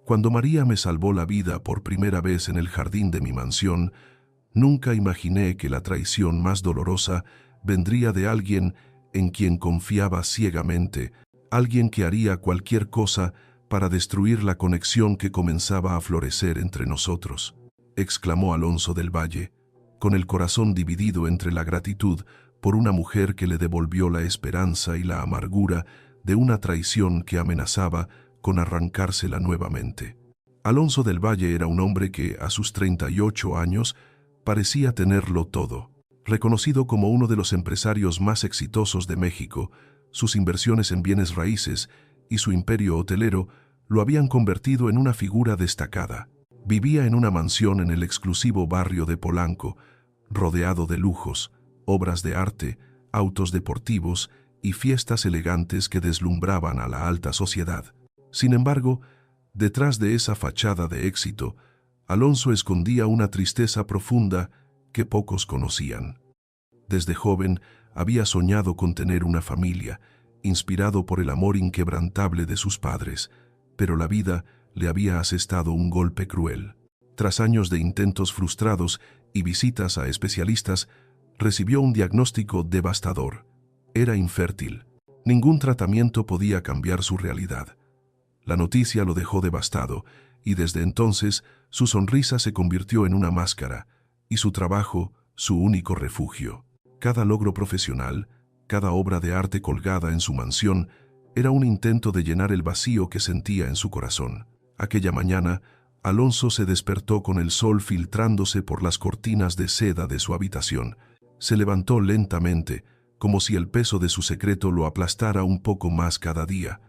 Cuando María me salvó la vida por primera vez en el jardín de mi mansión, nunca imaginé que la traición más dolorosa vendría de alguien en quien confiaba ciegamente, alguien que haría cualquier cosa para destruir la conexión que comenzaba a florecer entre nosotros, exclamó Alonso del Valle, con el corazón dividido entre la gratitud por una mujer que le devolvió la esperanza y la amargura de una traición que amenazaba con arrancársela nuevamente. Alonso del Valle era un hombre que, a sus 38 años, parecía tenerlo todo. Reconocido como uno de los empresarios más exitosos de México, sus inversiones en bienes raíces y su imperio hotelero lo habían convertido en una figura destacada. Vivía en una mansión en el exclusivo barrio de Polanco, rodeado de lujos, obras de arte, autos deportivos y fiestas elegantes que deslumbraban a la alta sociedad. Sin embargo, detrás de esa fachada de éxito, Alonso escondía una tristeza profunda que pocos conocían. Desde joven había soñado con tener una familia, inspirado por el amor inquebrantable de sus padres, pero la vida le había asestado un golpe cruel. Tras años de intentos frustrados y visitas a especialistas, recibió un diagnóstico devastador. Era infértil. Ningún tratamiento podía cambiar su realidad. La noticia lo dejó devastado, y desde entonces su sonrisa se convirtió en una máscara, y su trabajo, su único refugio. Cada logro profesional, cada obra de arte colgada en su mansión, era un intento de llenar el vacío que sentía en su corazón. Aquella mañana, Alonso se despertó con el sol filtrándose por las cortinas de seda de su habitación. Se levantó lentamente, como si el peso de su secreto lo aplastara un poco más cada día.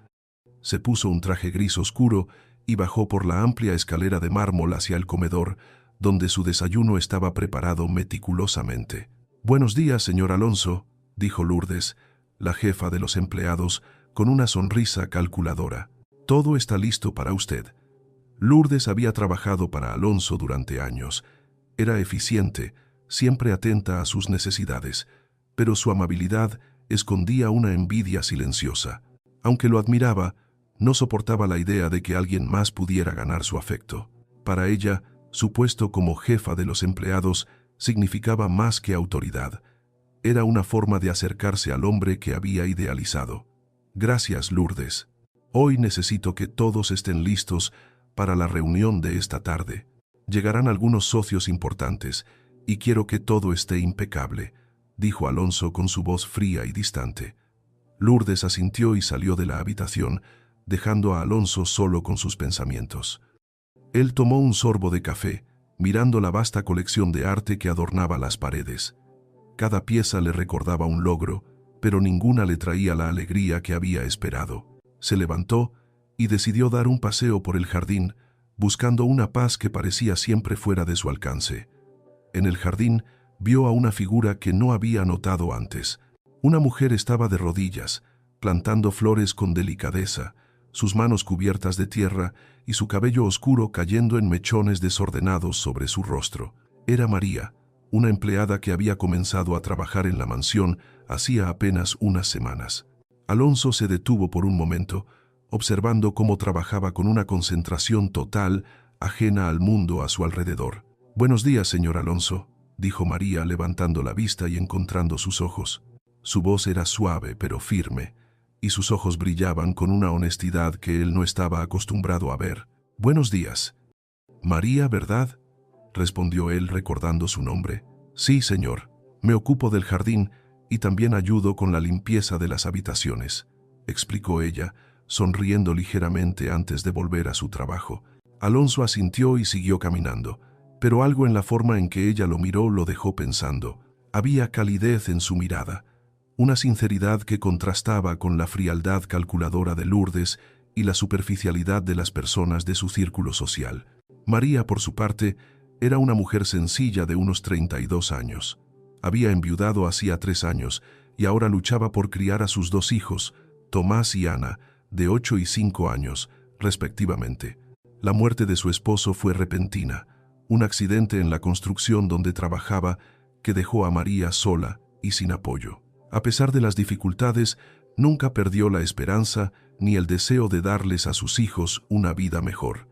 Se puso un traje gris oscuro y bajó por la amplia escalera de mármol hacia el comedor, donde su desayuno estaba preparado meticulosamente. «Buenos días, señor Alonso», dijo Lourdes, la jefa de los empleados, con una sonrisa calculadora. «Todo está listo para usted». Lourdes había trabajado para Alonso durante años. Era eficiente, siempre atenta a sus necesidades, pero su amabilidad escondía una envidia silenciosa. Aunque lo admiraba, no soportaba la idea de que alguien más pudiera ganar su afecto. Para ella, su puesto como jefa de los empleados significaba más que autoridad. Era una forma de acercarse al hombre que había idealizado. «Gracias, Lourdes. Hoy necesito que todos estén listos para la reunión de esta tarde. Llegarán algunos socios importantes y quiero que todo esté impecable», dijo Alonso con su voz fría y distante. Lourdes asintió y salió de la habitación, dejando a Alonso solo con sus pensamientos. Él tomó un sorbo de café, mirando la vasta colección de arte que adornaba las paredes. Cada pieza le recordaba un logro, pero ninguna le traía la alegría que había esperado. Se levantó y decidió dar un paseo por el jardín, buscando una paz que parecía siempre fuera de su alcance. En el jardín vio a una figura que no había notado antes. Una mujer estaba de rodillas, plantando flores con delicadeza, sus manos cubiertas de tierra y su cabello oscuro cayendo en mechones desordenados sobre su rostro. Era María, una empleada que había comenzado a trabajar en la mansión hacía apenas unas semanas. Alonso se detuvo por un momento, observando cómo trabajaba con una concentración total, ajena al mundo a su alrededor. «Buenos días, señor Alonso», dijo María levantando la vista y encontrando sus ojos. Su voz era suave pero firme, y sus ojos brillaban con una honestidad que él no estaba acostumbrado a ver. «Buenos días». «María, ¿verdad?», respondió él recordando su nombre. «Sí, señor. Me ocupo del jardín y también ayudo con la limpieza de las habitaciones», explicó ella, sonriendo ligeramente antes de volver a su trabajo. Alonso asintió y siguió caminando, pero algo en la forma en que ella lo miró lo dejó pensando. Había calidez en su mirada, una sinceridad que contrastaba con la frialdad calculadora de Lourdes y la superficialidad de las personas de su círculo social. María, por su parte, era una mujer sencilla de unos 32 años. Había enviudado hacía 3 años y ahora luchaba por criar a sus 2 hijos, Tomás y Ana, de 8 y 5 años, respectivamente. La muerte de su esposo fue repentina, un accidente en la construcción donde trabajaba que dejó a María sola y sin apoyo. A pesar de las dificultades, nunca perdió la esperanza ni el deseo de darles a sus hijos una vida mejor.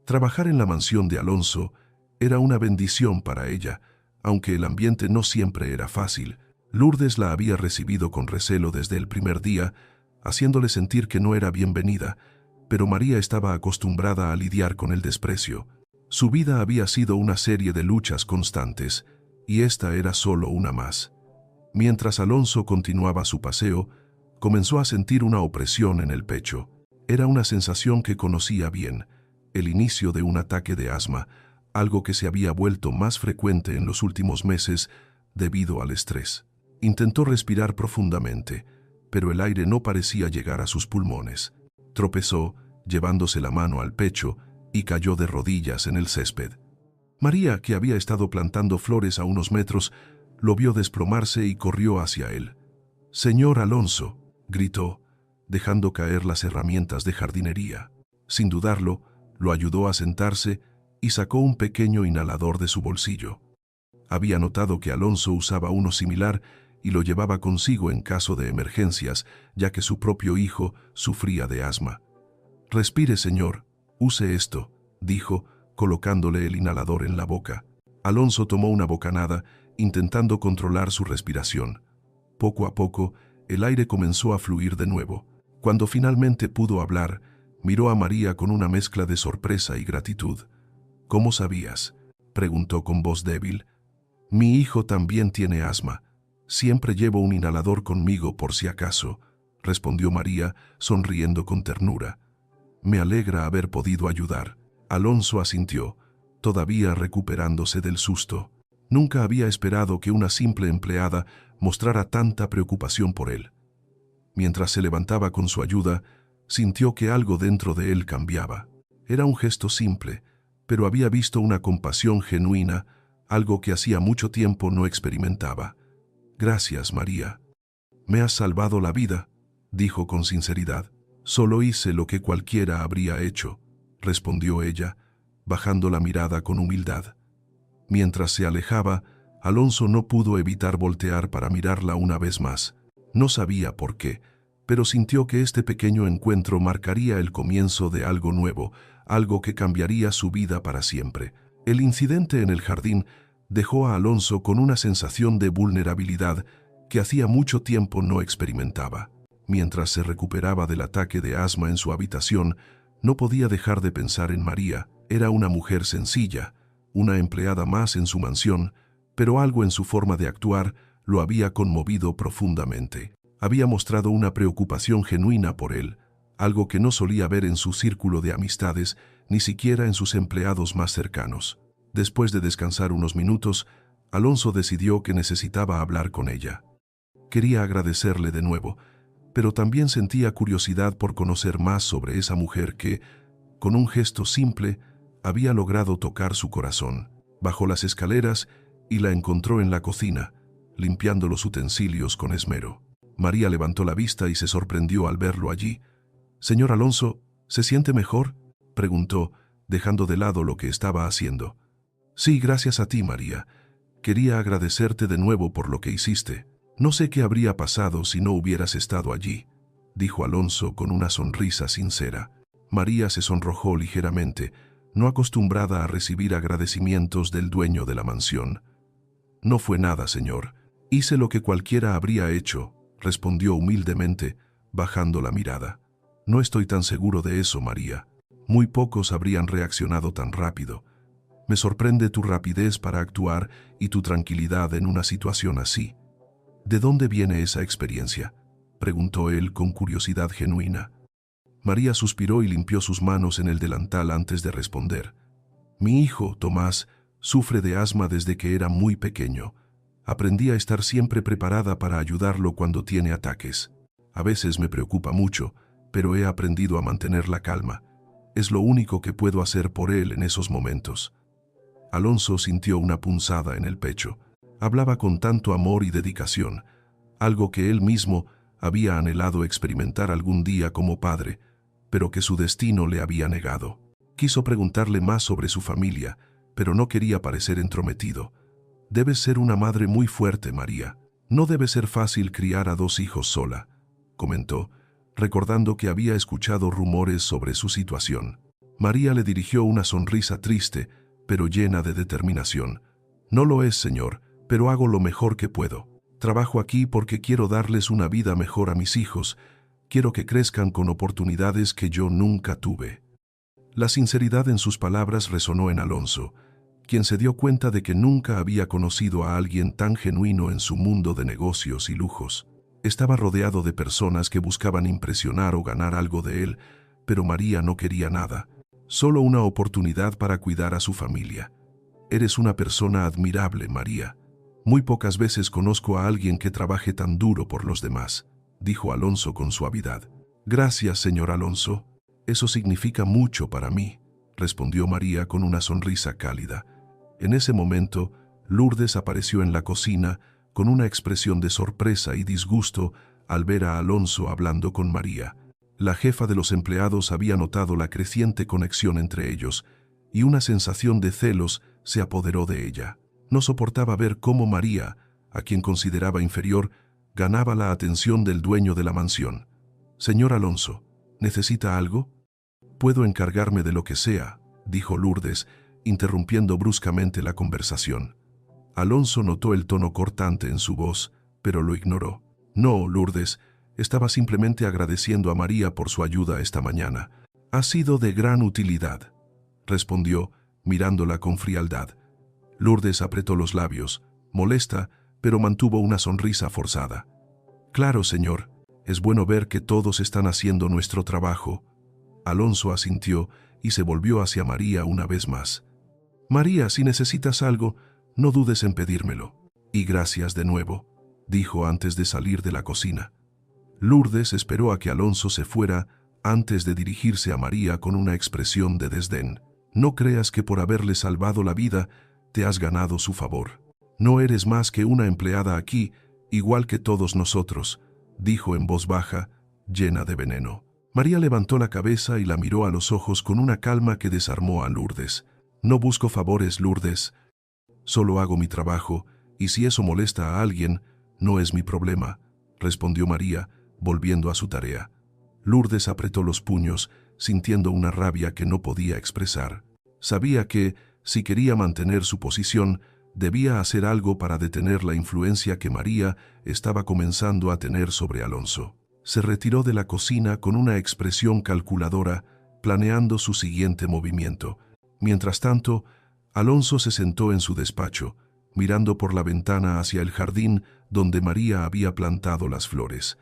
Trabajar en la mansión de Alonso era una bendición para ella, aunque el ambiente no siempre era fácil. Lourdes la había recibido con recelo desde el primer día, haciéndole sentir que no era bienvenida, pero María estaba acostumbrada a lidiar con el desprecio. Su vida había sido una serie de luchas constantes, y esta era solo una más. Mientras Alonso continuaba su paseo, comenzó a sentir una opresión en el pecho. Era una sensación que conocía bien, el inicio de un ataque de asma, algo que se había vuelto más frecuente en los últimos meses debido al estrés. Intentó respirar profundamente, pero el aire no parecía llegar a sus pulmones. Tropezó, llevándose la mano al pecho, y cayó de rodillas en el césped. María, que había estado plantando flores a unos metros, lo vio desplomarse y corrió hacia él. «Señor Alonso», gritó, dejando caer las herramientas de jardinería. Sin dudarlo, lo ayudó a sentarse y sacó un pequeño inhalador de su bolsillo. Había notado que Alonso usaba uno similar y lo llevaba consigo en caso de emergencias, ya que su propio hijo sufría de asma. «Respire, señor, use esto», dijo, colocándole el inhalador en la boca. Alonso tomó una bocanada, intentando controlar su respiración. Poco a poco, el aire comenzó a fluir de nuevo. Cuando finalmente pudo hablar, miró a María con una mezcla de sorpresa y gratitud. «¿Cómo sabías?», preguntó con voz débil. «Mi hijo también tiene asma. Siempre llevo un inhalador conmigo por si acaso», respondió María, sonriendo con ternura. «Me alegra haber podido ayudar». Alonso asintió, todavía recuperándose del susto. Nunca había esperado que una simple empleada mostrara tanta preocupación por él. Mientras se levantaba con su ayuda, sintió que algo dentro de él cambiaba. Era un gesto simple, pero había visto una compasión genuina, algo que hacía mucho tiempo no experimentaba. «Gracias, María. Me has salvado la vida», dijo con sinceridad. «Solo hice lo que cualquiera habría hecho», respondió ella, bajando la mirada con humildad. Mientras se alejaba, Alonso no pudo evitar voltear para mirarla una vez más. No sabía por qué, pero sintió que este pequeño encuentro marcaría el comienzo de algo nuevo, algo que cambiaría su vida para siempre. El incidente en el jardín dejó a Alonso con una sensación de vulnerabilidad que hacía mucho tiempo no experimentaba. Mientras se recuperaba del ataque de asma en su habitación, no podía dejar de pensar en María. Era una mujer sencilla, una empleada más en su mansión, pero algo en su forma de actuar lo había conmovido profundamente. Había mostrado una preocupación genuina por él, algo que no solía ver en su círculo de amistades, ni siquiera en sus empleados más cercanos. Después de descansar unos minutos, Alonso decidió que necesitaba hablar con ella. Quería agradecerle de nuevo, pero también sentía curiosidad por conocer más sobre esa mujer que, con un gesto simple, había logrado tocar su corazón. Bajó las escaleras y la encontró en la cocina, limpiando los utensilios con esmero. María levantó la vista y se sorprendió al verlo allí. «Señor Alonso, ¿se siente mejor?», preguntó, dejando de lado lo que estaba haciendo. «Sí, gracias a ti, María. Quería agradecerte de nuevo por lo que hiciste. No sé qué habría pasado si no hubieras estado allí», dijo Alonso con una sonrisa sincera. María se sonrojó ligeramente, no acostumbrada a recibir agradecimientos del dueño de la mansión. «No fue nada, señor. Hice lo que cualquiera habría hecho», respondió humildemente, bajando la mirada. «No estoy tan seguro de eso, María. Muy pocos habrían reaccionado tan rápido. Me sorprende tu rapidez para actuar y tu tranquilidad en una situación así». «¿De dónde viene esa experiencia?», preguntó él con curiosidad genuina. María suspiró y limpió sus manos en el delantal antes de responder. «Mi hijo, Tomás, sufre de asma desde que era muy pequeño. Aprendí a estar siempre preparada para ayudarlo cuando tiene ataques. A veces me preocupa mucho, pero he aprendido a mantener la calma. Es lo único que puedo hacer por él en esos momentos». Alonso sintió una punzada en el pecho. Hablaba con tanto amor y dedicación, algo que él mismo había anhelado experimentar algún día como padre, pero que su destino le había negado. Quiso preguntarle más sobre su familia, pero no quería parecer entrometido. «Debes ser una madre muy fuerte, María. No debe ser fácil criar a 2 hijos sola», comentó, recordando que había escuchado rumores sobre su situación. María le dirigió una sonrisa triste, pero llena de determinación. No lo es, señor, pero hago lo mejor que puedo. Trabajo aquí porque quiero darles una vida mejor a mis hijos. Quiero que crezcan con oportunidades que yo nunca tuve. La sinceridad en sus palabras resonó en Alonso, quien se dio cuenta de que nunca había conocido a alguien tan genuino en su mundo de negocios y lujos. Estaba rodeado de personas que buscaban impresionar o ganar algo de él, pero María no quería nada, solo una oportunidad para cuidar a su familia. Eres una persona admirable, María. Muy pocas veces conozco a alguien que trabaje tan duro por los demás, dijo Alonso con suavidad. Gracias, señor Alonso. Eso significa mucho para mí, respondió María con una sonrisa cálida. En ese momento, Lourdes apareció en la cocina con una expresión de sorpresa y disgusto al ver a Alonso hablando con María. La jefa de los empleados había notado la creciente conexión entre ellos, y una sensación de celos se apoderó de ella. No soportaba ver cómo María, a quien consideraba inferior, ganaba la atención del dueño de la mansión. «Señor Alonso, ¿necesita algo?» «Puedo encargarme de lo que sea», dijo Lourdes, interrumpiendo bruscamente la conversación. Alonso notó el tono cortante en su voz, pero lo ignoró. «No, Lourdes, estaba simplemente agradeciendo a María por su ayuda esta mañana. Ha sido de gran utilidad», respondió, mirándola con frialdad. Lourdes apretó los labios, molesta, pero mantuvo una sonrisa forzada. «Claro, señor, es bueno ver que todos están haciendo nuestro trabajo». Alonso asintió y se volvió hacia María una vez más. «María, si necesitas algo, no dudes en pedírmelo». «Y gracias de nuevo», dijo antes de salir de la cocina. Lourdes esperó a que Alonso se fuera antes de dirigirse a María con una expresión de desdén. «No creas que por haberle salvado la vida te has ganado su favor. No eres más que una empleada aquí, igual que todos nosotros», dijo en voz baja, llena de veneno. María levantó la cabeza y la miró a los ojos con una calma que desarmó a Lourdes. «No busco favores, Lourdes. Solo hago mi trabajo, y si eso molesta a alguien, no es mi problema», respondió María, volviendo a su tarea. Lourdes apretó los puños, sintiendo una rabia que no podía expresar. Sabía que, si quería mantener su posición, debía hacer algo para detener la influencia que María estaba comenzando a tener sobre Alonso. Se retiró de la cocina con una expresión calculadora, planeando su siguiente movimiento. Mientras tanto, Alonso se sentó en su despacho, mirando por la ventana hacia el jardín donde María había plantado las flores.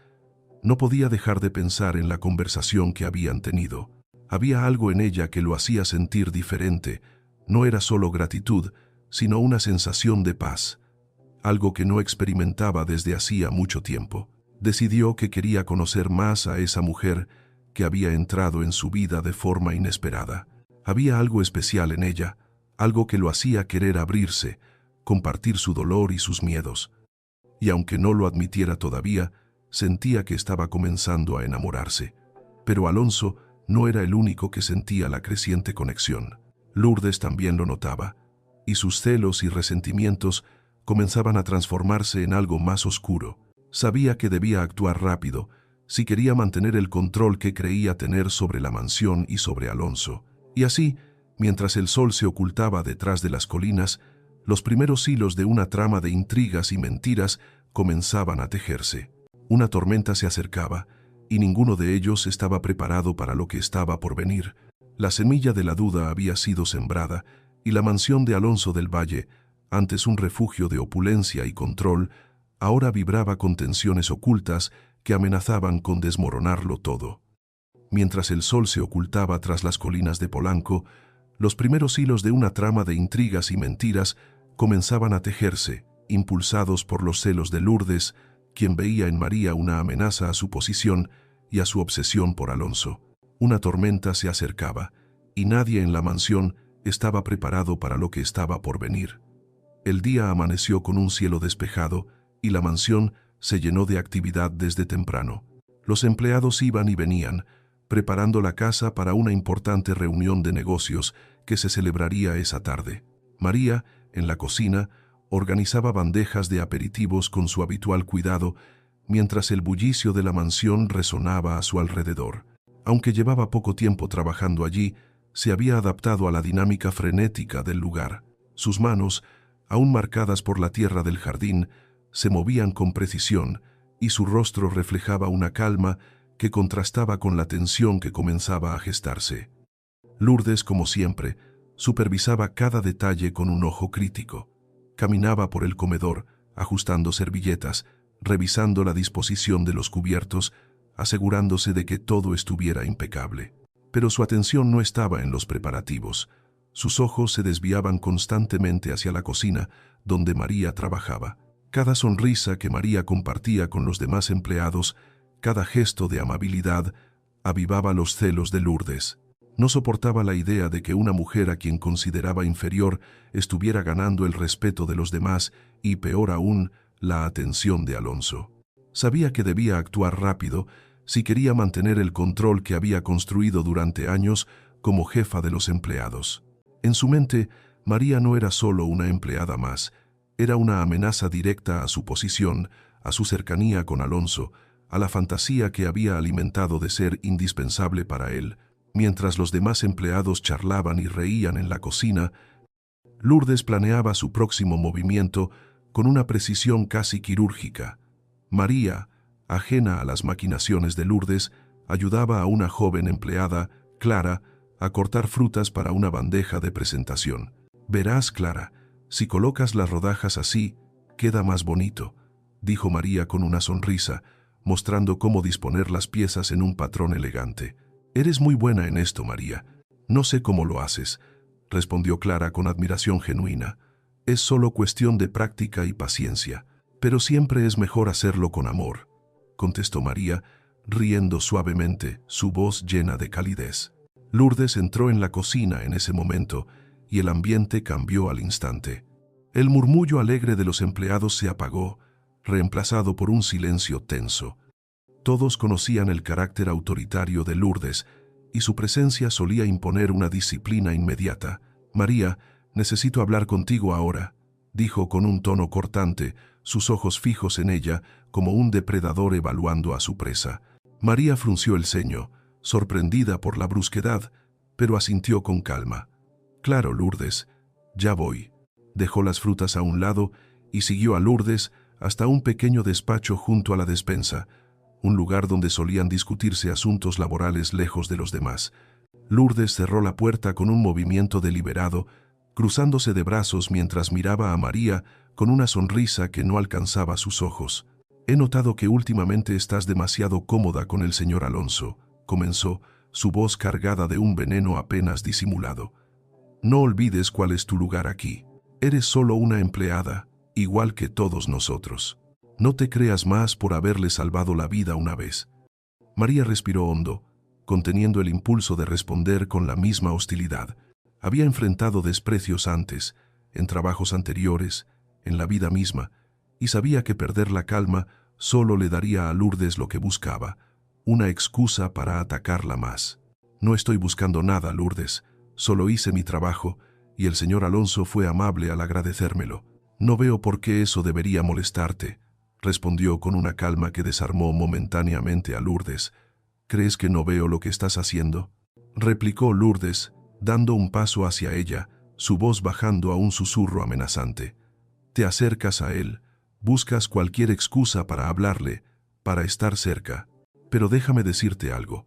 No podía dejar de pensar en la conversación que habían tenido. Había algo en ella que lo hacía sentir diferente. No era solo gratitud, sino una sensación de paz, algo que no experimentaba desde hacía mucho tiempo. Decidió que quería conocer más a esa mujer que había entrado en su vida de forma inesperada. Había algo especial en ella, algo que lo hacía querer abrirse, compartir su dolor y sus miedos. Y aunque no lo admitiera todavía, sentía que estaba comenzando a enamorarse. Pero Alonso no era el único que sentía la creciente conexión. Lourdes también lo notaba, y sus celos y resentimientos comenzaban a transformarse en algo más oscuro. Sabía que debía actuar rápido si quería mantener el control que creía tener sobre la mansión y sobre Alonso. Y así, mientras el sol se ocultaba detrás de las colinas, los primeros hilos de una trama de intrigas y mentiras comenzaban a tejerse. Una tormenta se acercaba, y ninguno de ellos estaba preparado para lo que estaba por venir. La semilla de la duda había sido sembrada, y la mansión de Alonso del Valle, antes un refugio de opulencia y control, ahora vibraba con tensiones ocultas que amenazaban con desmoronarlo todo. Mientras el sol se ocultaba tras las colinas de Polanco, los primeros hilos de una trama de intrigas y mentiras comenzaban a tejerse, impulsados por los celos de Lourdes, quien veía en María una amenaza a su posición y a su obsesión por Alonso. Una tormenta se acercaba, y nadie en la mansión estaba preparado para lo que estaba por venir. El día amaneció con un cielo despejado, y la mansión se llenó de actividad desde temprano. Los empleados iban y venían, preparando la casa para una importante reunión de negocios que se celebraría esa tarde. María, en la cocina, organizaba bandejas de aperitivos con su habitual cuidado, mientras el bullicio de la mansión resonaba a su alrededor. Aunque llevaba poco tiempo trabajando allí, Se había adaptado a la dinámica frenética del lugar. Sus manos, aún marcadas por la tierra del jardín, se movían con precisión y su rostro reflejaba una calma que contrastaba con la tensión que comenzaba a gestarse. Lourdes, como siempre, supervisaba cada detalle con un ojo crítico. Caminaba por el comedor, ajustando servilletas, revisando la disposición de los cubiertos, asegurándose de que todo estuviera impecable. Pero su atención no estaba en los preparativos. Sus ojos se desviaban constantemente hacia la cocina, donde María trabajaba. Cada sonrisa que María compartía con los demás empleados, cada gesto de amabilidad, avivaba los celos de Lourdes. No soportaba la idea de que una mujer a quien consideraba inferior estuviera ganando el respeto de los demás y, peor aún, la atención de Alonso. Sabía que debía actuar rápido si quería mantener el control que había construido durante años como jefa de los empleados. En su mente, María no era solo una empleada más, era una amenaza directa a su posición, a su cercanía con Alonso, a la fantasía que había alimentado de ser indispensable para él. Mientras los demás empleados charlaban y reían en la cocina, Lourdes planeaba su próximo movimiento con una precisión casi quirúrgica. María, ajena a las maquinaciones de Lourdes, ayudaba a una joven empleada, Clara, a cortar frutas para una bandeja de presentación. «Verás, Clara, si colocas las rodajas así, queda más bonito», dijo María con una sonrisa, mostrando cómo disponer las piezas en un patrón elegante. «Eres muy buena en esto, María. No sé cómo lo haces», respondió Clara con admiración genuina. «Es solo cuestión de práctica y paciencia. Pero siempre es mejor hacerlo con amor», contestó María, riendo suavemente, su voz llena de calidez. Lourdes entró en la cocina en ese momento y el ambiente cambió al instante. El murmullo alegre de los empleados se apagó, reemplazado por un silencio tenso. Todos conocían el carácter autoritario de Lourdes y su presencia solía imponer una disciplina inmediata. «María, necesito hablar contigo ahora», dijo con un tono cortante, sus ojos fijos en ella como un depredador evaluando a su presa. María frunció el ceño, sorprendida por la brusquedad, pero asintió con calma. «Claro, Lourdes, ya voy». Dejó las frutas a un lado y siguió a Lourdes hasta un pequeño despacho junto a la despensa, un lugar donde solían discutirse asuntos laborales lejos de los demás. Lourdes cerró la puerta con un movimiento deliberado, cruzándose de brazos mientras miraba a María con una sonrisa que no alcanzaba sus ojos. «He notado que últimamente estás demasiado cómoda con el señor Alonso», comenzó, su voz cargada de un veneno apenas disimulado. «No olvides cuál es tu lugar aquí. Eres solo una empleada, igual que todos nosotros. No te creas más por haberle salvado la vida una vez». María respiró hondo, conteniendo el impulso de responder con la misma hostilidad. Había enfrentado desprecios antes, en trabajos anteriores, en la vida misma, y sabía que perder la calma solo le daría a Lourdes lo que buscaba, una excusa para atacarla más. «No estoy buscando nada, Lourdes, solo hice mi trabajo, y el señor Alonso fue amable al agradecérmelo. No veo por qué eso debería molestarte», respondió con una calma que desarmó momentáneamente a Lourdes. «¿Crees que no veo lo que estás haciendo?», replicó Lourdes, dando un paso hacia ella, su voz bajando a un susurro amenazante. «Te acercas a él, buscas cualquier excusa para hablarle, para estar cerca. Pero déjame decirte algo.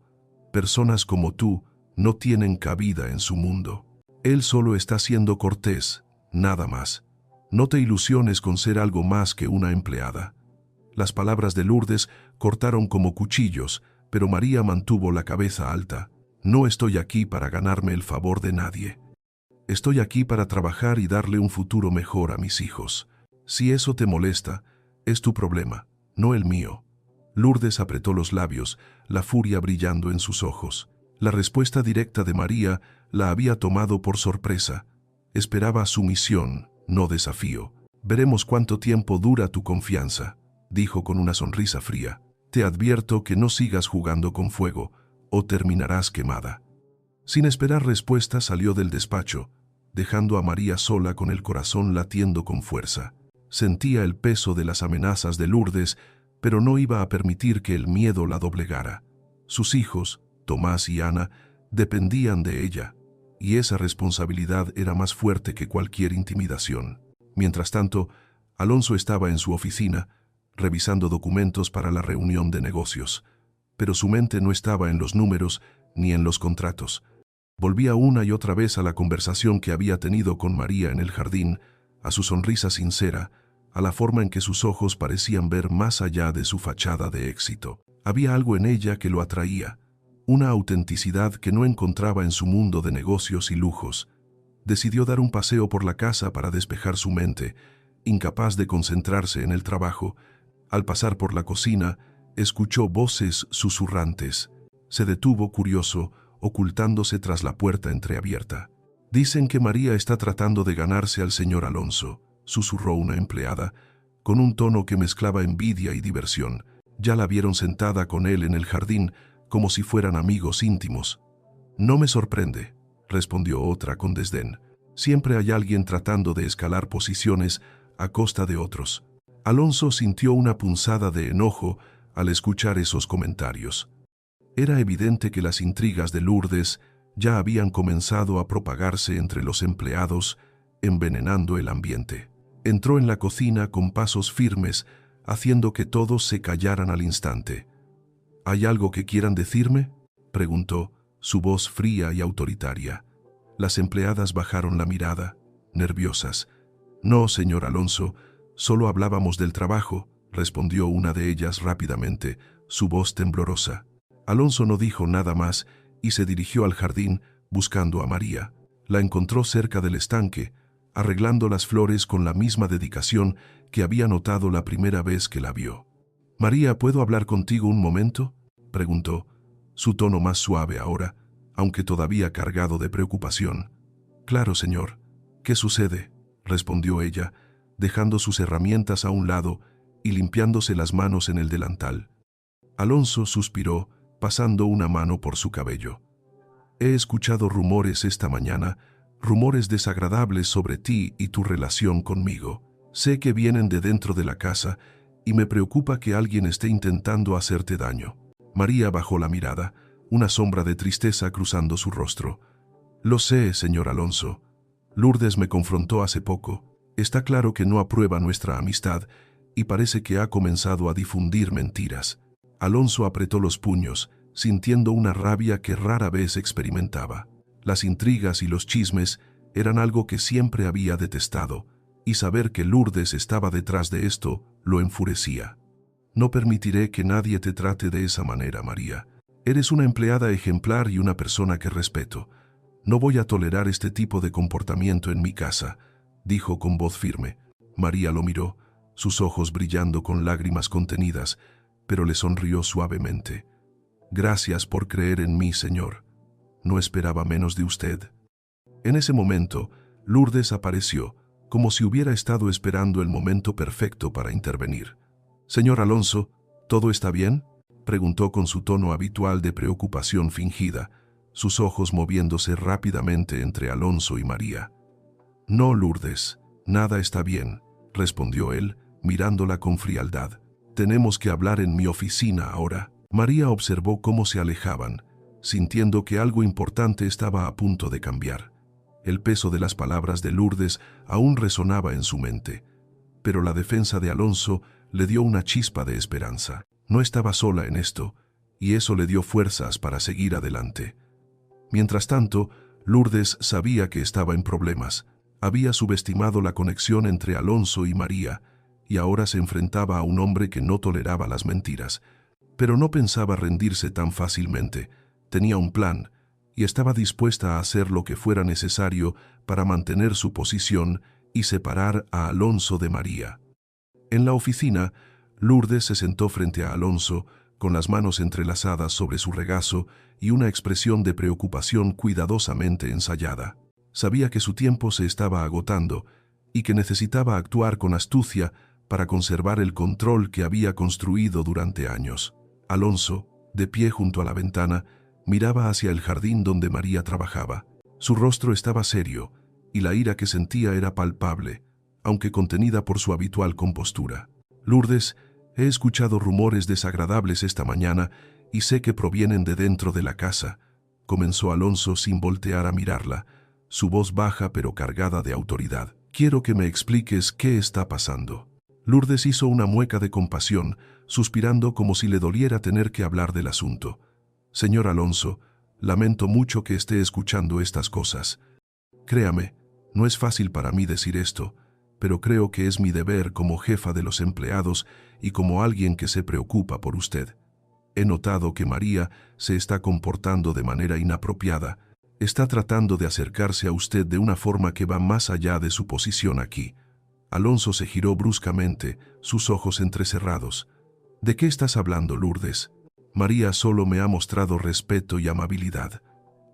Personas como tú no tienen cabida en su mundo. Él solo está siendo cortés, nada más. No te ilusiones con ser algo más que una empleada». Las palabras de Lourdes cortaron como cuchillos, pero María mantuvo la cabeza alta. «No estoy aquí para ganarme el favor de nadie. Estoy aquí para trabajar y darle un futuro mejor a mis hijos. Si eso te molesta, es tu problema, no el mío». Lourdes apretó los labios, la furia brillando en sus ojos. La respuesta directa de María la había tomado por sorpresa. Esperaba sumisión, no desafío. «Veremos cuánto tiempo dura tu confianza», dijo con una sonrisa fría. «Te advierto que no sigas jugando con fuego, o terminarás quemada». Sin esperar respuesta salió del despacho, dejando a María sola con el corazón latiendo con fuerza. Sentía el peso de las amenazas de Lourdes, pero no iba a permitir que el miedo la doblegara. Sus hijos, Tomás y Ana, dependían de ella. y esa responsabilidad era más fuerte que cualquier intimidación. Mientras tanto, Alonso estaba en su oficina, revisando documentos para la reunión de negocios. Pero su mente no estaba en los números ni en los contratos. Volvía una y otra vez a la conversación que había tenido con María en el jardín, a su sonrisa sincera, a la forma en que sus ojos parecían ver más allá de su fachada de éxito. Había algo en ella que lo atraía, una autenticidad que no encontraba en su mundo de negocios y lujos. Decidió dar un paseo por la casa para despejar su mente, incapaz de concentrarse en el trabajo. Al pasar por la cocina, escuchó voces susurrantes. Se detuvo curioso, ocultándose tras la puerta entreabierta. «Dicen que María está tratando de ganarse al señor Alonso», susurró una empleada, con un tono que mezclaba envidia y diversión. Ya la vieron sentada con él en el jardín, como si fueran amigos íntimos. «No me sorprende», respondió otra con desdén. «Siempre hay alguien tratando de escalar posiciones a costa de otros». Alonso sintió una punzada de enojo al escuchar esos comentarios. Era evidente que las intrigas de Lourdes ya habían comenzado a propagarse entre los empleados, envenenando el ambiente. Entró en la cocina con pasos firmes, haciendo que todos se callaran al instante. «¿Hay algo que quieran decirme?», preguntó, su voz fría y autoritaria. Las empleadas bajaron la mirada, nerviosas. «No, señor Alonso, solo hablábamos del trabajo», respondió una de ellas rápidamente, su voz temblorosa. Alonso no dijo nada más y se dirigió al jardín buscando a María. La encontró cerca del estanque, arreglando las flores con la misma dedicación que había notado la primera vez que la vio. «María, ¿puedo hablar contigo un momento?», preguntó, su tono más suave ahora, aunque todavía cargado de preocupación. «Claro, señor. ¿Qué sucede?», respondió ella, dejando sus herramientas a un lado y limpiándose las manos en el delantal. Alonso suspiró, pasando una mano por su cabello. «He escuchado rumores esta mañana, rumores desagradables sobre ti y tu relación conmigo. Sé que vienen de dentro de la casa y me preocupa que alguien esté intentando hacerte daño». María bajó la mirada, una sombra de tristeza cruzando su rostro. «Lo sé, señor Alonso. Lourdes me confrontó hace poco. Está claro que no aprueba nuestra amistad y parece que ha comenzado a difundir mentiras». Alonso apretó los puños, sintiendo una rabia que rara vez experimentaba. Las intrigas y los chismes eran algo que siempre había detestado, y saber que Lourdes estaba detrás de esto lo enfurecía. «No permitiré que nadie te trate de esa manera, María. Eres una empleada ejemplar y una persona que respeto. No voy a tolerar este tipo de comportamiento en mi casa», dijo con voz firme. María lo miró, sus ojos brillando con lágrimas contenidas, pero le sonrió suavemente. «Gracias por creer en mí, señor. No esperaba menos de usted». En ese momento, Lourdes apareció, como si hubiera estado esperando el momento perfecto para intervenir. «Señor Alonso, ¿todo está bien?», preguntó con su tono habitual de preocupación fingida, sus ojos moviéndose rápidamente entre Alonso y María. «No, Lourdes, nada está bien», respondió él, mirándola con frialdad. «Tenemos que hablar en mi oficina ahora». María observó cómo se alejaban, sintiendo que algo importante estaba a punto de cambiar. El peso de las palabras de Lourdes aún resonaba en su mente, pero la defensa de Alonso le dio una chispa de esperanza. No estaba sola en esto, y eso le dio fuerzas para seguir adelante. Mientras tanto, Lourdes sabía que estaba en problemas. Había subestimado la conexión entre Alonso y María, y ahora se enfrentaba a un hombre que no toleraba las mentiras. Pero no pensaba rendirse tan fácilmente. Tenía un plan, y estaba dispuesta a hacer lo que fuera necesario para mantener su posición y separar a Alonso de María. En la oficina, Lourdes se sentó frente a Alonso, con las manos entrelazadas sobre su regazo y una expresión de preocupación cuidadosamente ensayada. Sabía que su tiempo se estaba agotando y que necesitaba actuar con astucia para conservar el control que había construido durante años. Alonso, de pie junto a la ventana, miraba hacia el jardín donde María trabajaba. Su rostro estaba serio y la ira que sentía era palpable, aunque contenida por su habitual compostura. «Lourdes, he escuchado rumores desagradables esta mañana y sé que provienen de dentro de la casa», comenzó Alonso sin voltear a mirarla, su voz baja pero cargada de autoridad. Quiero que me expliques qué está pasando. Lourdes hizo una mueca de compasión, suspirando como si le doliera tener que hablar del asunto. Señor Alonso, lamento mucho que esté escuchando estas cosas. Créame, no es fácil para mí decir esto, pero creo que es mi deber como jefa de los empleados y como alguien que se preocupa por usted. He notado que María se está comportando de manera inapropiada. Está tratando de acercarse a usted de una forma que va más allá de su posición aquí. Alonso se giró bruscamente, sus ojos entrecerrados. ¿De qué estás hablando, Lourdes? María solo me ha mostrado respeto y amabilidad.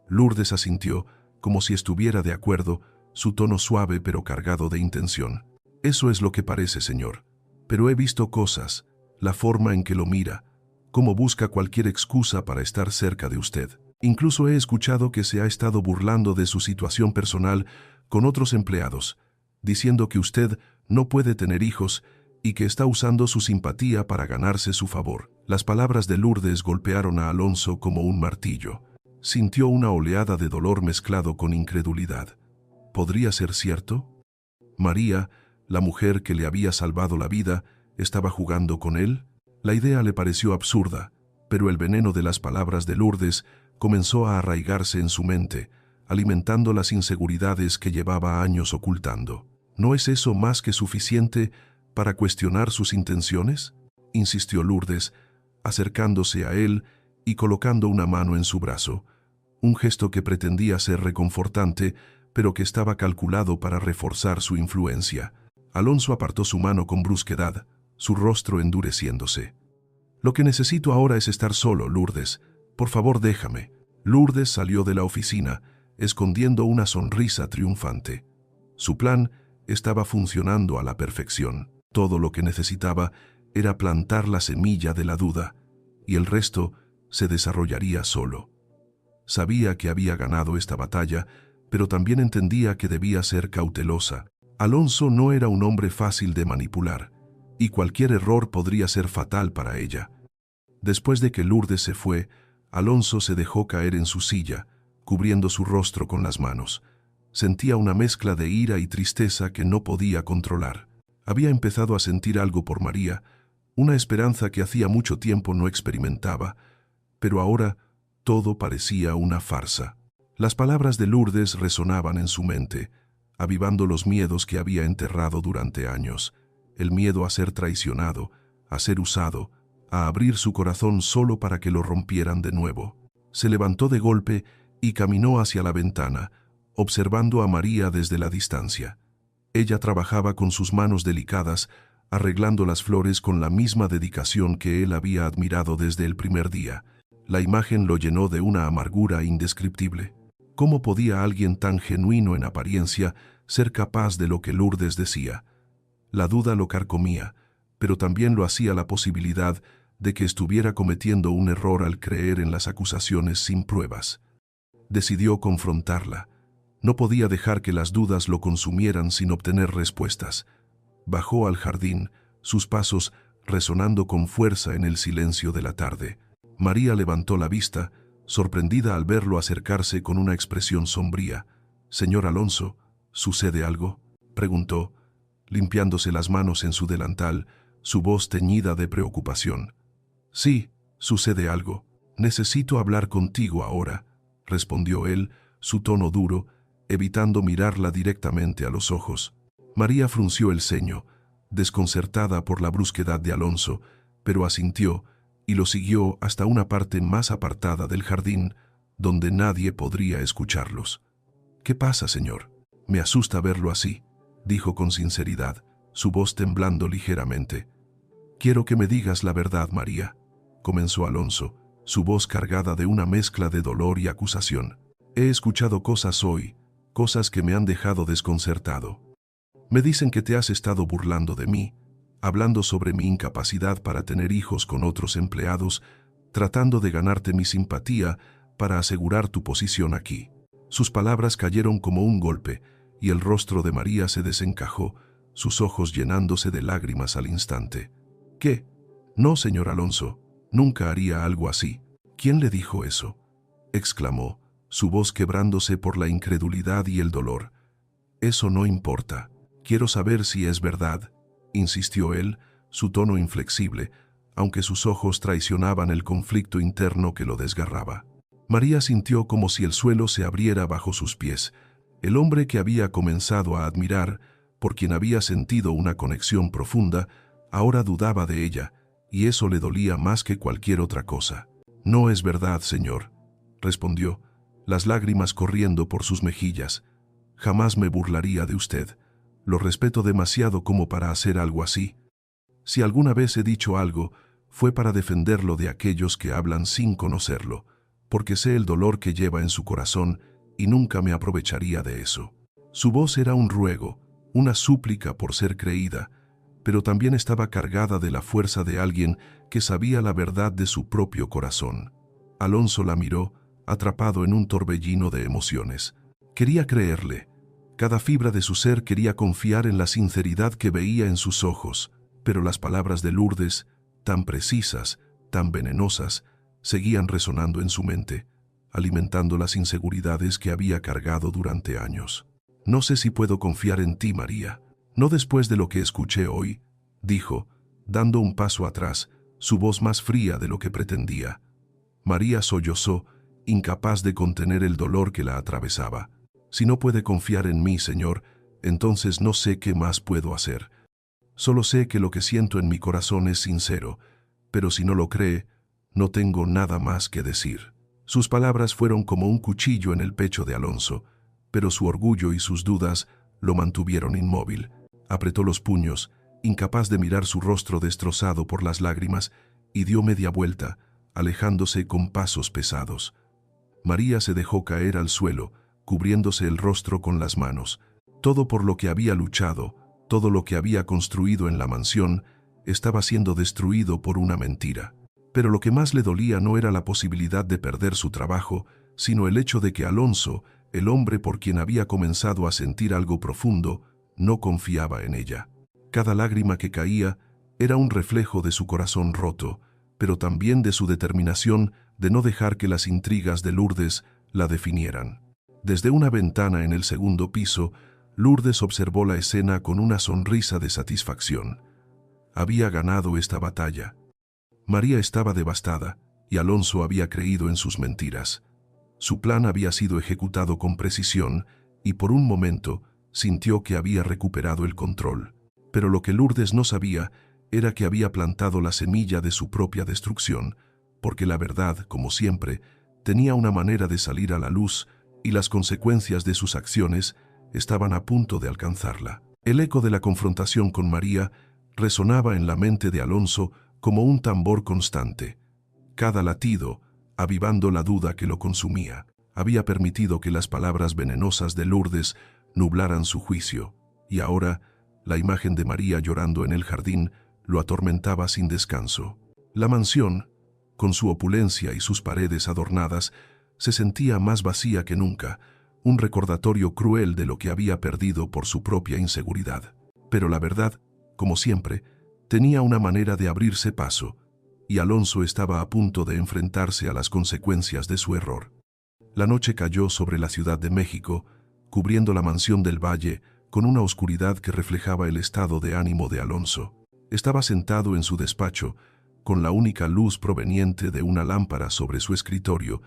Lourdes asintió, como si estuviera de acuerdo, su tono suave pero cargado de intención. Eso es lo que parece, señor. Pero he visto cosas, la forma en que lo mira, cómo busca cualquier excusa para estar cerca de usted. Incluso he escuchado que se ha estado burlando de su situación personal con otros empleados, diciendo que usted no puede tener hijos y que está usando su simpatía para ganarse su favor. Las palabras de Lourdes golpearon a Alonso como un martillo. Sintió una oleada de dolor mezclado con incredulidad. ¿Podría ser cierto? María, la mujer que le había salvado la vida, ¿estaba jugando con él? La idea le pareció absurda, pero el veneno de las palabras de Lourdes comenzó a arraigarse en su mente, alimentando las inseguridades que llevaba años ocultando. ¿No es eso más que suficiente para cuestionar sus intenciones?, insistió Lourdes, acercándose a él y colocando una mano en su brazo, un gesto que pretendía ser reconfortante, pero que estaba calculado para reforzar su influencia. Alonso apartó su mano con brusquedad, su rostro endureciéndose. «Lo que necesito ahora es estar solo, Lourdes. Por favor, déjame». Lourdes salió de la oficina, escondiendo una sonrisa triunfante. Su plan estaba funcionando a la perfección. Todo lo que necesitaba era plantar la semilla de la duda, y el resto se desarrollaría solo. Sabía que había ganado esta batalla, pero también entendía que debía ser cautelosa. Alonso no era un hombre fácil de manipular, y cualquier error podría ser fatal para ella. Después de que Lourdes se fue, Alonso se dejó caer en su silla, cubriendo su rostro con las manos. Sentía una mezcla de ira y tristeza que no podía controlar. Había empezado a sentir algo por María, una esperanza que hacía mucho tiempo no experimentaba, pero ahora todo parecía una farsa. Las palabras de Lourdes resonaban en su mente, avivando los miedos que había enterrado durante años. El miedo a ser traicionado, a ser usado, a abrir su corazón solo para que lo rompieran de nuevo. Se levantó de golpe y caminó hacia la ventana, observando a María desde la distancia. Ella trabajaba con sus manos delicadas, arreglando las flores con la misma dedicación que él había admirado desde el primer día. La imagen lo llenó de una amargura indescriptible. ¿Cómo podía alguien tan genuino en apariencia ser capaz de lo que Lourdes decía? La duda lo carcomía, pero también lo hacía la posibilidad de que estuviera cometiendo un error al creer en las acusaciones sin pruebas. Decidió confrontarla. No podía dejar que las dudas lo consumieran sin obtener respuestas. Bajó al jardín, sus pasos resonando con fuerza en el silencio de la tarde. María levantó la vista, sorprendida al verlo acercarse con una expresión sombría. «Señor Alonso, ¿sucede algo?», preguntó, limpiándose las manos en su delantal, su voz teñida de preocupación. «Sí, sucede algo. Necesito hablar contigo ahora», respondió él, su tono duro, evitando mirarla directamente a los ojos. María frunció el ceño, desconcertada por la brusquedad de Alonso, pero asintió y lo siguió hasta una parte más apartada del jardín, donde nadie podría escucharlos. «¿Qué pasa, señor? Me asusta verlo así», dijo con sinceridad, su voz temblando ligeramente. «Quiero que me digas la verdad, María», comenzó Alonso, su voz cargada de una mezcla de dolor y acusación. «He escuchado cosas hoy, cosas que me han dejado desconcertado. Me dicen que te has estado burlando de mí, hablando sobre mi incapacidad para tener hijos con otros empleados, tratando de ganarte mi simpatía para asegurar tu posición aquí». Sus palabras cayeron como un golpe, y el rostro de María se desencajó, sus ojos llenándose de lágrimas al instante. «¿Qué? No, señor Alonso, nunca haría algo así». «¿Quién le dijo eso?», exclamó, su voz quebrándose por la incredulidad y el dolor. «Eso no importa. Quiero saber si es verdad», insistió él, su tono inflexible, aunque sus ojos traicionaban el conflicto interno que lo desgarraba. María sintió como si el suelo se abriera bajo sus pies. El hombre que había comenzado a admirar, por quien había sentido una conexión profunda, ahora dudaba de ella, y eso le dolía más que cualquier otra cosa. «No es verdad, señor», respondió, las lágrimas corriendo por sus mejillas. «Jamás me burlaría de usted. Lo respeto demasiado como para hacer algo así. Si alguna vez he dicho algo, fue para defenderlo de aquellos que hablan sin conocerlo, porque sé el dolor que lleva en su corazón y nunca me aprovecharía de eso». Su voz era un ruego, una súplica por ser creída, pero también estaba cargada de la fuerza de alguien que sabía la verdad de su propio corazón. Alonso la miró, atrapado en un torbellino de emociones. Quería creerle. Cada fibra de su ser quería confiar en la sinceridad que veía en sus ojos, pero las palabras de Lourdes, tan precisas, tan venenosas, seguían resonando en su mente, alimentando las inseguridades que había cargado durante años. «No sé si puedo confiar en ti, María. No después de lo que escuché hoy», dijo, dando un paso atrás, su voz más fría de lo que pretendía. María sollozó, incapaz de contener el dolor que la atravesaba. «Si no puede confiar en mí, señor, entonces no sé qué más puedo hacer. Solo sé que lo que siento en mi corazón es sincero, pero si no lo cree, no tengo nada más que decir». Sus palabras fueron como un cuchillo en el pecho de Alonso, pero su orgullo y sus dudas lo mantuvieron inmóvil. Apretó los puños, incapaz de mirar su rostro destrozado por las lágrimas, y dio media vuelta, alejándose con pasos pesados. María se dejó caer al suelo, cubriéndose el rostro con las manos. Todo por lo que había luchado, todo lo que había construido en la mansión, estaba siendo destruido por una mentira. Pero lo que más le dolía no era la posibilidad de perder su trabajo, sino el hecho de que Alonso, el hombre por quien había comenzado a sentir algo profundo, no confiaba en ella. Cada lágrima que caía era un reflejo de su corazón roto, pero también de su determinación de no dejar que las intrigas de Lourdes la definieran. Desde una ventana en el segundo piso, Lourdes observó la escena con una sonrisa de satisfacción. Había ganado esta batalla. María estaba devastada, y Alonso había creído en sus mentiras. Su plan había sido ejecutado con precisión, y por un momento sintió que había recuperado el control. Pero lo que Lourdes no sabía era que había plantado la semilla de su propia destrucción, porque la verdad, como siempre, tenía una manera de salir a la luz y las consecuencias de sus acciones estaban a punto de alcanzarla. El eco de la confrontación con María resonaba en la mente de Alonso como un tambor constante. Cada latido, avivando la duda que lo consumía, había permitido que las palabras venenosas de Lourdes nublaran su juicio, y ahora la imagen de María llorando en el jardín lo atormentaba sin descanso. La mansión, con su opulencia y sus paredes adornadas, se sentía más vacía que nunca, un recordatorio cruel de lo que había perdido por su propia inseguridad. Pero la verdad, como siempre, tenía una manera de abrirse paso, y Alonso estaba a punto de enfrentarse a las consecuencias de su error. La noche cayó sobre la Ciudad de México, cubriendo la mansión del Valle con una oscuridad que reflejaba el estado de ánimo de Alonso. Estaba sentado en su despacho, con la única luz proveniente de una lámpara sobre su escritorio,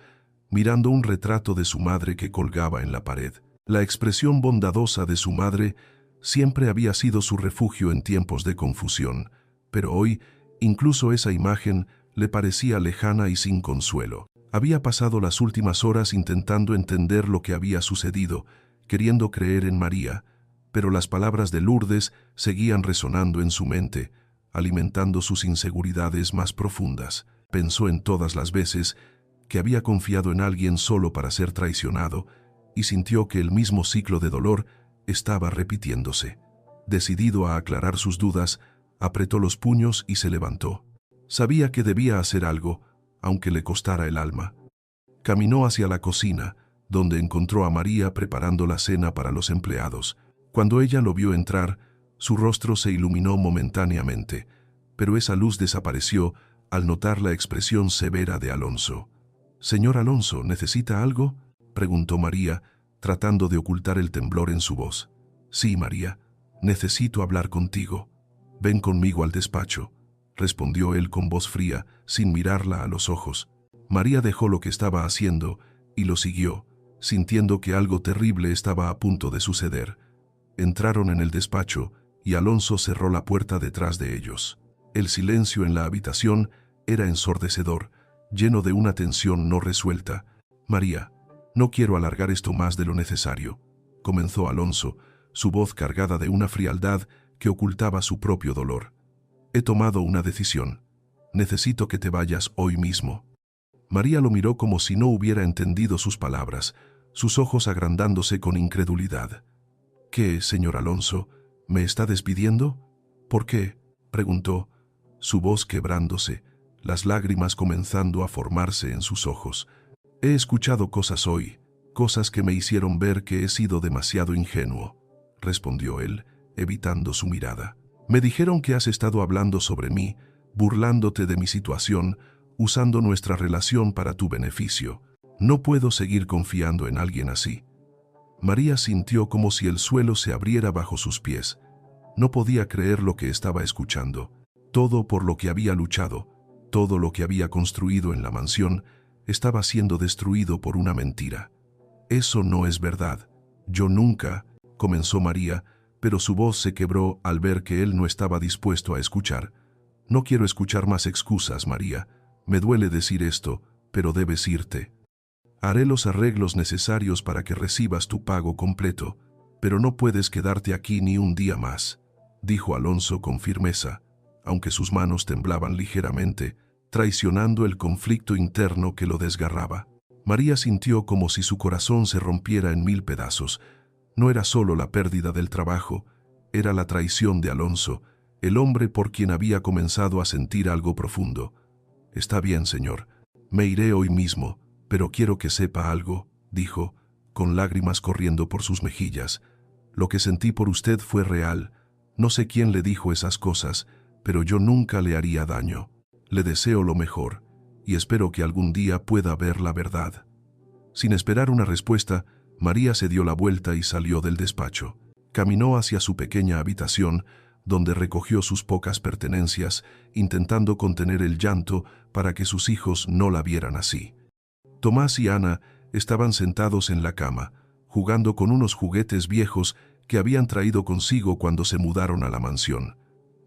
mirando un retrato de su madre que colgaba en la pared. La expresión bondadosa de su madre siempre había sido su refugio en tiempos de confusión, pero hoy incluso esa imagen le parecía lejana y sin consuelo. Había pasado las últimas horas intentando entender lo que había sucedido, queriendo creer en María, pero las palabras de Lourdes seguían resonando en su mente, alimentando sus inseguridades más profundas. Pensó en todas las veces que había confiado en alguien solo para ser traicionado, y sintió que el mismo ciclo de dolor estaba repitiéndose. Decidido a aclarar sus dudas, apretó los puños y se levantó. Sabía que debía hacer algo, aunque le costara el alma. Caminó hacia la cocina, donde encontró a María preparando la cena para los empleados. Cuando ella lo vio entrar, su rostro se iluminó momentáneamente, pero esa luz desapareció al notar la expresión severa de Alonso. «Señor Alonso, ¿necesita algo?», preguntó María, tratando de ocultar el temblor en su voz. «Sí, María, necesito hablar contigo. Ven conmigo al despacho», respondió él con voz fría, sin mirarla a los ojos. María dejó lo que estaba haciendo y lo siguió, sintiendo que algo terrible estaba a punto de suceder. Entraron en el despacho y Alonso cerró la puerta detrás de ellos. El silencio en la habitación era ensordecedor, lleno de una tensión no resuelta. «María, no quiero alargar esto más de lo necesario», comenzó Alonso, su voz cargada de una frialdad que ocultaba su propio dolor. «He tomado una decisión. Necesito que te vayas hoy mismo». María lo miró como si no hubiera entendido sus palabras, sus ojos agrandándose con incredulidad. «¿Qué, señor Alonso? ¿Me está despidiendo? ¿Por qué?», preguntó, su voz quebrándose, las lágrimas comenzando a formarse en sus ojos. «He escuchado cosas hoy, cosas que me hicieron ver que he sido demasiado ingenuo», respondió él, evitando su mirada. «Me dijeron que has estado hablando sobre mí, burlándote de mi situación, usando nuestra relación para tu beneficio. No puedo seguir confiando en alguien así». María sintió como si el suelo se abriera bajo sus pies. No podía creer lo que estaba escuchando. Todo por lo que había luchado, todo lo que había construido en la mansión, estaba siendo destruido por una mentira. «Eso no es verdad. Yo nunca», comenzó María, pero su voz se quebró al ver que él no estaba dispuesto a escuchar. «No quiero escuchar más excusas, María. Me duele decir esto, pero debes irte. Haré los arreglos necesarios para que recibas tu pago completo, pero no puedes quedarte aquí ni un día más», dijo Alonso con firmeza, aunque sus manos temblaban ligeramente, traicionando el conflicto interno que lo desgarraba. María sintió como si su corazón se rompiera en 1000 pedazos. No era solo la pérdida del trabajo, era la traición de Alonso, el hombre por quien había comenzado a sentir algo profundo. «Está bien, señor. Me iré hoy mismo, pero quiero que sepa algo», dijo, con lágrimas corriendo por sus mejillas. «Lo que sentí por usted fue real. No sé quién le dijo esas cosas, pero yo nunca le haría daño. Le deseo lo mejor, y espero que algún día pueda ver la verdad». Sin esperar una respuesta, María se dio la vuelta y salió del despacho. Caminó hacia su pequeña habitación, donde recogió sus pocas pertenencias, intentando contener el llanto para que sus hijos no la vieran así. Tomás y Ana estaban sentados en la cama, jugando con unos juguetes viejos que habían traído consigo cuando se mudaron a la mansión.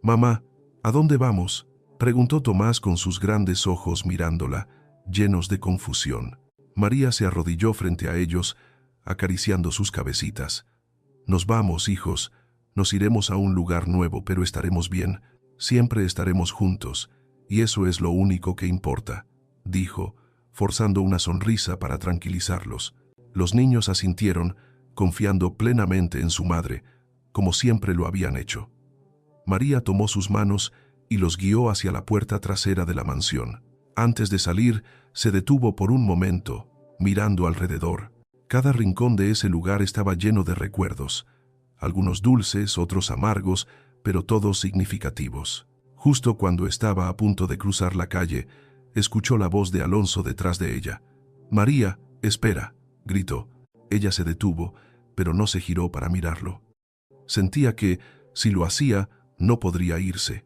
«Mamá, ¿a dónde vamos?», preguntó Tomás con sus grandes ojos mirándola, llenos de confusión. María se arrodilló frente a ellos, acariciando sus cabecitas. «Nos vamos, hijos. Nos iremos a un lugar nuevo, pero estaremos bien. Siempre estaremos juntos, y eso es lo único que importa», dijo, forzando una sonrisa para tranquilizarlos. Los niños asintieron, confiando plenamente en su madre, como siempre lo habían hecho. María tomó sus manos y los guió hacia la puerta trasera de la mansión. Antes de salir, se detuvo por un momento, mirando alrededor. Cada rincón de ese lugar estaba lleno de recuerdos, algunos dulces, otros amargos, pero todos significativos. Justo cuando estaba a punto de cruzar la calle, escuchó la voz de Alonso detrás de ella. «María, espera», gritó. Ella se detuvo, pero no se giró para mirarlo. Sentía que, si lo hacía, no podría irse.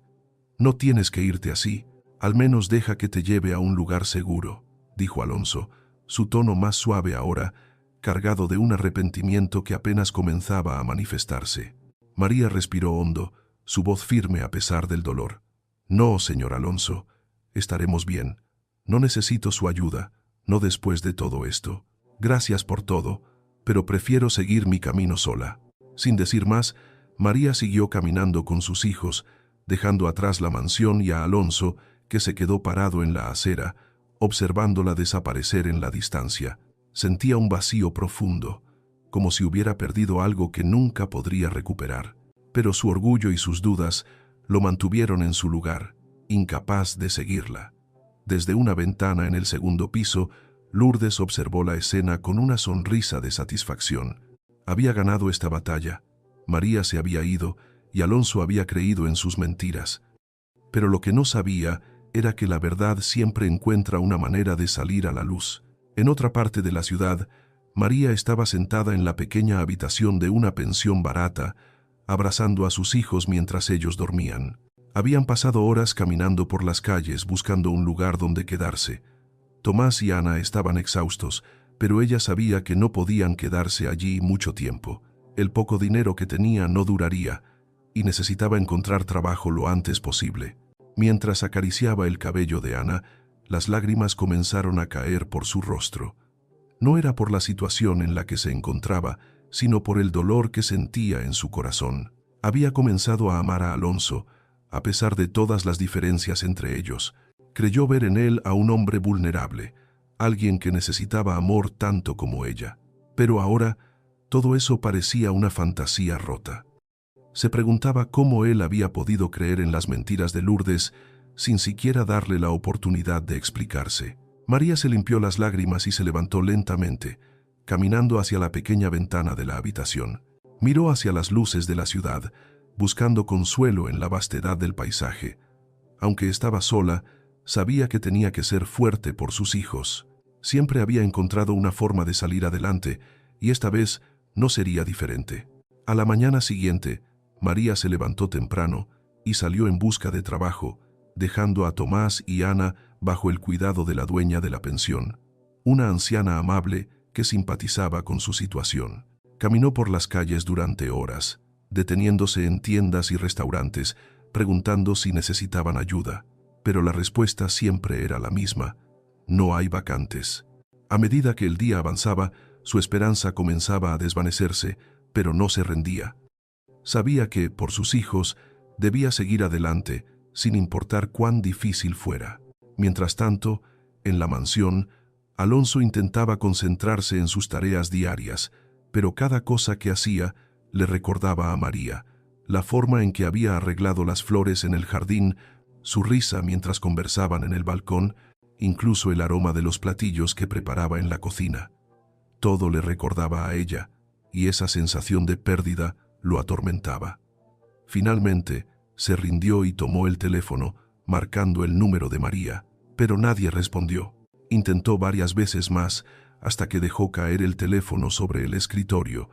«No tienes que irte así. Al menos deja que te lleve a un lugar seguro», dijo Alonso, su tono más suave ahora, cargado de un arrepentimiento que apenas comenzaba a manifestarse. María respiró hondo, su voz firme a pesar del dolor. «No, señor Alonso. Estaremos bien. No necesito su ayuda, no después de todo esto. Gracias por todo, pero prefiero seguir mi camino sola». Sin decir más, María siguió caminando con sus hijos, dejando atrás la mansión y a Alonso, que se quedó parado en la acera, observándola desaparecer en la distancia. Sentía un vacío profundo, como si hubiera perdido algo que nunca podría recuperar. Pero su orgullo y sus dudas lo mantuvieron en su lugar, incapaz de seguirla. Desde una ventana en el segundo piso, Lourdes observó la escena con una sonrisa de satisfacción. Había ganado esta batalla. María se había ido y Alonso había creído en sus mentiras. Pero lo que no sabía era que la verdad siempre encuentra una manera de salir a la luz. En otra parte de la ciudad, María estaba sentada en la pequeña habitación de una pensión barata, abrazando a sus hijos mientras ellos dormían. Habían pasado horas caminando por las calles buscando un lugar donde quedarse. Tomás y Ana estaban exhaustos, pero ella sabía que no podían quedarse allí mucho tiempo. El poco dinero que tenía no duraría, y necesitaba encontrar trabajo lo antes posible. Mientras acariciaba el cabello de Ana, las lágrimas comenzaron a caer por su rostro. No era por la situación en la que se encontraba, sino por el dolor que sentía en su corazón. Había comenzado a amar a Alonso, a pesar de todas las diferencias entre ellos. Creyó ver en él a un hombre vulnerable, alguien que necesitaba amor tanto como ella. Pero ahora, todo eso parecía una fantasía rota. Se preguntaba cómo él había podido creer en las mentiras de Lourdes sin siquiera darle la oportunidad de explicarse. María se limpió las lágrimas y se levantó lentamente, caminando hacia la pequeña ventana de la habitación. Miró hacia las luces de la ciudad, buscando consuelo en la vastedad del paisaje. Aunque estaba sola, sabía que tenía que ser fuerte por sus hijos. Siempre había encontrado una forma de salir adelante, y esta vez no sería diferente. A la mañana siguiente, María se levantó temprano y salió en busca de trabajo, dejando a Tomás y Ana bajo el cuidado de la dueña de la pensión, una anciana amable que simpatizaba con su situación. Caminó por las calles durante horas, deteniéndose en tiendas y restaurantes, preguntando si necesitaban ayuda, pero la respuesta siempre era la misma: no hay vacantes. A medida que el día avanzaba, su esperanza comenzaba a desvanecerse, pero no se rendía. Sabía que, por sus hijos, debía seguir adelante, sin importar cuán difícil fuera. Mientras tanto, en la mansión, Alonso intentaba concentrarse en sus tareas diarias, pero cada cosa que hacía le recordaba a María, la forma en que había arreglado las flores en el jardín, su risa mientras conversaban en el balcón, incluso el aroma de los platillos que preparaba en la cocina. Todo le recordaba a ella, y esa sensación de pérdida lo atormentaba. Finalmente, se rindió y tomó el teléfono, marcando el número de María, pero nadie respondió. Intentó varias veces más, hasta que dejó caer el teléfono sobre el escritorio,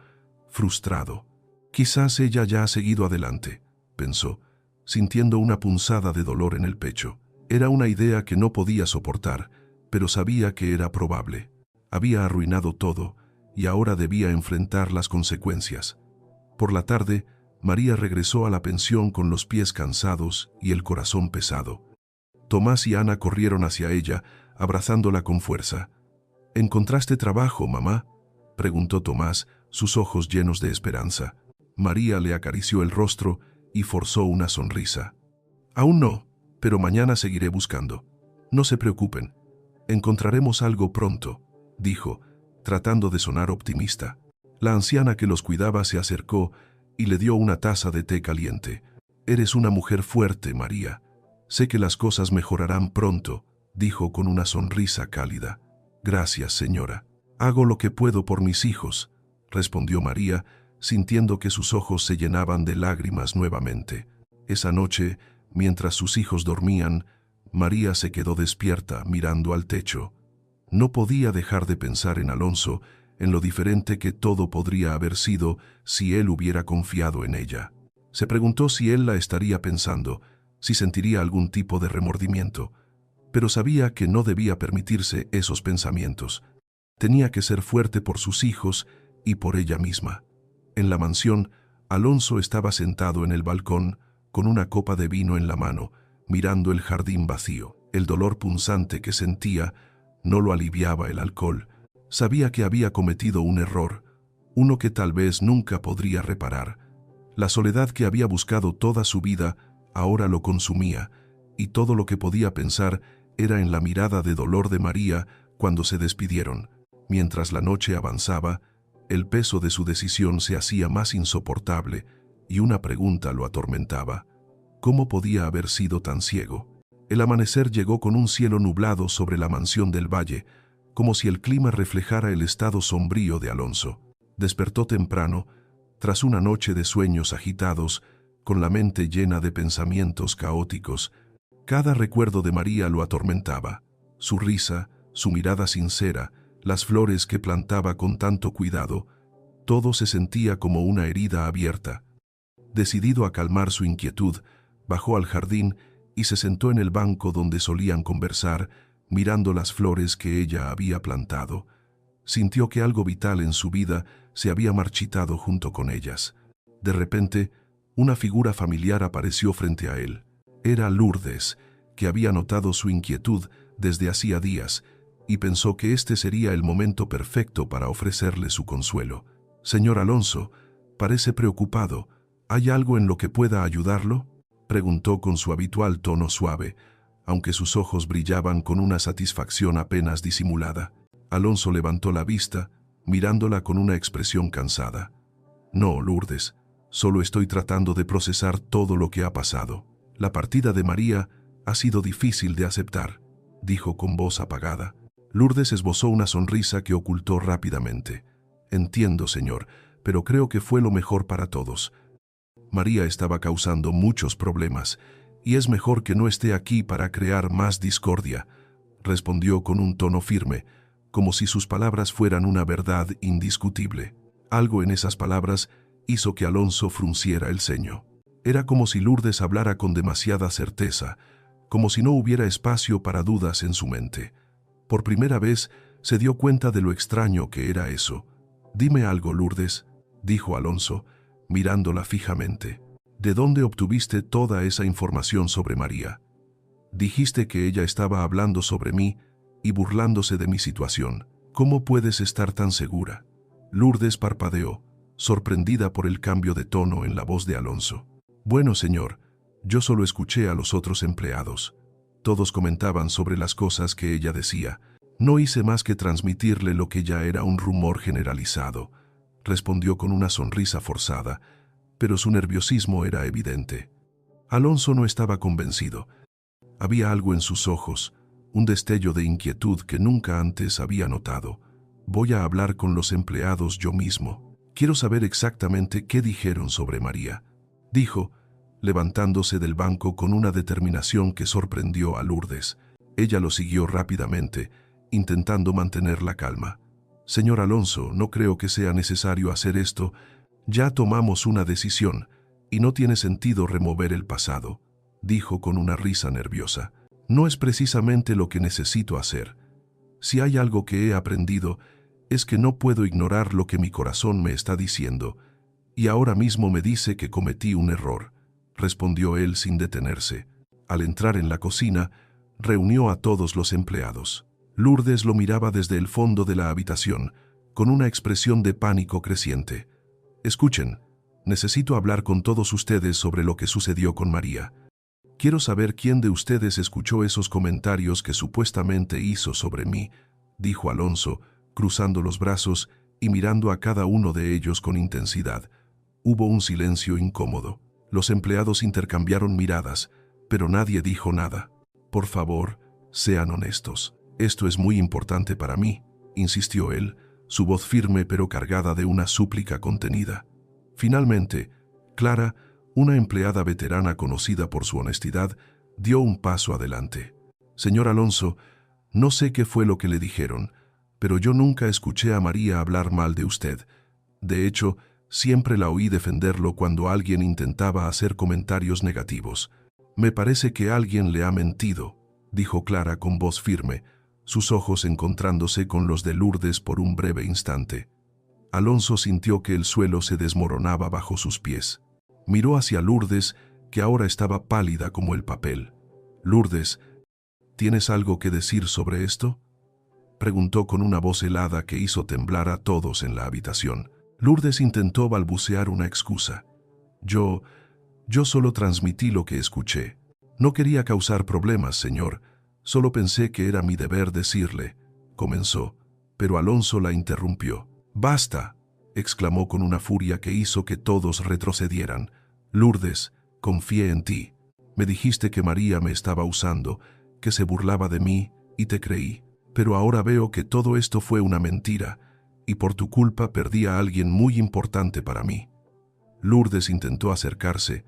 frustrado. Quizás ella ya ha seguido adelante, pensó, sintiendo una punzada de dolor en el pecho. Era una idea que no podía soportar, pero sabía que era probable. Había arruinado todo, y ahora debía enfrentar las consecuencias. Por la tarde, María regresó a la pensión con los pies cansados y el corazón pesado. Tomás y Ana corrieron hacia ella, abrazándola con fuerza. ¿Encontraste trabajo, mamá?, preguntó Tomás, sus ojos llenos de esperanza. María le acarició el rostro y forzó una sonrisa. Aún no, pero mañana seguiré buscando. No se preocupen, encontraremos algo pronto, dijo, tratando de sonar optimista. La anciana que los cuidaba se acercó y le dio una taza de té caliente. Eres una mujer fuerte, María. Sé que las cosas mejorarán pronto, dijo con una sonrisa cálida. Gracias, señora. Hago lo que puedo por mis hijos, respondió María, sintiendo que sus ojos se llenaban de lágrimas nuevamente. Esa noche, mientras sus hijos dormían, María se quedó despierta mirando al techo. No podía dejar de pensar en Alonso, en lo diferente que todo podría haber sido si él hubiera confiado en ella. Se preguntó si él la estaría pensando, si sentiría algún tipo de remordimiento, pero sabía que no debía permitirse esos pensamientos. Tenía que ser fuerte por sus hijos y por ella misma. En la mansión, Alonso estaba sentado en el balcón, con una copa de vino en la mano, mirando el jardín vacío. El dolor punzante que sentía no lo aliviaba el alcohol. Sabía que había cometido un error, uno que tal vez nunca podría reparar. La soledad que había buscado toda su vida ahora lo consumía, y todo lo que podía pensar era en la mirada de dolor de María cuando se despidieron. Mientras la noche avanzaba, el peso de su decisión se hacía más insoportable, y una pregunta lo atormentaba. ¿Cómo podía haber sido tan ciego? El amanecer llegó con un cielo nublado sobre la mansión del valle, como si el clima reflejara el estado sombrío de Alonso. Despertó temprano, tras una noche de sueños agitados, con la mente llena de pensamientos caóticos. Cada recuerdo de María lo atormentaba. Su risa, su mirada sincera, las flores que plantaba con tanto cuidado, todo se sentía como una herida abierta. Decidido a calmar su inquietud, bajó al jardín y se sentó en el banco donde solían conversar, mirando las flores que ella había plantado. Sintió que algo vital en su vida se había marchitado junto con ellas. De repente, una figura familiar apareció frente a él. Era Lourdes, que había notado su inquietud desde hacía días, y pensó que este sería el momento perfecto para ofrecerle su consuelo. «Señor Alonso, parece preocupado. ¿Hay algo en lo que pueda ayudarlo?», preguntó con su habitual tono suave, aunque sus ojos brillaban con una satisfacción apenas disimulada. Alonso levantó la vista, mirándola con una expresión cansada. «No, Lourdes, solo estoy tratando de procesar todo lo que ha pasado. La partida de María ha sido difícil de aceptar», dijo con voz apagada. Lourdes esbozó una sonrisa que ocultó rápidamente. «Entiendo, señor, pero creo que fue lo mejor para todos. María estaba causando muchos problemas, y es mejor que no esté aquí para crear más discordia», respondió con un tono firme, como si sus palabras fueran una verdad indiscutible. Algo en esas palabras hizo que Alonso frunciera el ceño. Era como si Lourdes hablara con demasiada certeza, como si no hubiera espacio para dudas en su mente. Por primera vez se dio cuenta de lo extraño que era eso. «Dime algo, Lourdes», dijo Alonso, mirándola fijamente. «¿De dónde obtuviste toda esa información sobre María? Dijiste que ella estaba hablando sobre mí y burlándose de mi situación. ¿Cómo puedes estar tan segura?». Lourdes parpadeó, sorprendida por el cambio de tono en la voz de Alonso. «Bueno, señor, yo solo escuché a los otros empleados. Todos comentaban sobre las cosas que ella decía. No hice más que transmitirle lo que ya era un rumor generalizado», respondió con una sonrisa forzada, pero su nerviosismo era evidente. Alonso no estaba convencido. Había algo en sus ojos, un destello de inquietud que nunca antes había notado. «Voy a hablar con los empleados yo mismo. Quiero saber exactamente qué dijeron sobre María», dijo, levantándose del banco con una determinación que sorprendió a Lourdes. Ella lo siguió rápidamente, intentando mantener la calma. «Señor Alonso, no creo que sea necesario hacer esto. Ya tomamos una decisión, y no tiene sentido remover el pasado», dijo con una risa nerviosa. «No es precisamente lo que necesito hacer. Si hay algo que he aprendido, es que no puedo ignorar lo que mi corazón me está diciendo, y ahora mismo me dice que cometí un error», respondió él sin detenerse. Al entrar en la cocina, reunió a todos los empleados. Lourdes lo miraba desde el fondo de la habitación, con una expresión de pánico creciente. «Escuchen, necesito hablar con todos ustedes sobre lo que sucedió con María. Quiero saber quién de ustedes escuchó esos comentarios que supuestamente hizo sobre mí», dijo Alonso, cruzando los brazos y mirando a cada uno de ellos con intensidad. Hubo un silencio incómodo. Los empleados intercambiaron miradas, pero nadie dijo nada. «Por favor, sean honestos. Esto es muy importante para mí», insistió él, su voz firme pero cargada de una súplica contenida. Finalmente, Clara, una empleada veterana conocida por su honestidad, dio un paso adelante. «Señor Alonso, no sé qué fue lo que le dijeron, pero yo nunca escuché a María hablar mal de usted. De hecho, siempre la oí defenderlo cuando alguien intentaba hacer comentarios negativos. Me parece que alguien le ha mentido», dijo Clara con voz firme, sus ojos encontrándose con los de Lourdes por un breve instante. Alonso sintió que el suelo se desmoronaba bajo sus pies. Miró hacia Lourdes, que ahora estaba pálida como el papel. «Lourdes, ¿tienes algo que decir sobre esto?», preguntó con una voz helada que hizo temblar a todos en la habitación. Lourdes intentó balbucear una excusa. Yo solo transmití lo que escuché. No quería causar problemas, señor. Solo pensé que era mi deber decirle», comenzó, pero Alonso la interrumpió. «¡Basta!», exclamó con una furia que hizo que todos retrocedieran. «Lourdes, confié en ti. Me dijiste que María me estaba usando, que se burlaba de mí, y te creí. Pero ahora veo que todo esto fue una mentira, y por tu culpa perdí a alguien muy importante para mí». Lourdes intentó acercarse,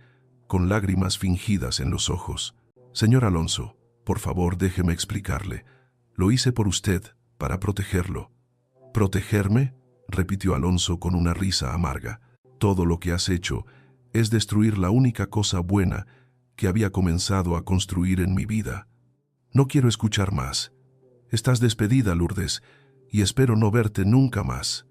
con lágrimas fingidas en los ojos. Señor Alonso, por favor, déjeme explicarle. Lo hice por usted, para protegerlo. ¿Protegerme?, repitió Alonso con una risa amarga. Todo lo que has hecho es destruir la única cosa buena que había comenzado a construir en mi vida. No quiero escuchar más. Estás despedida, Lourdes, y espero no verte nunca más.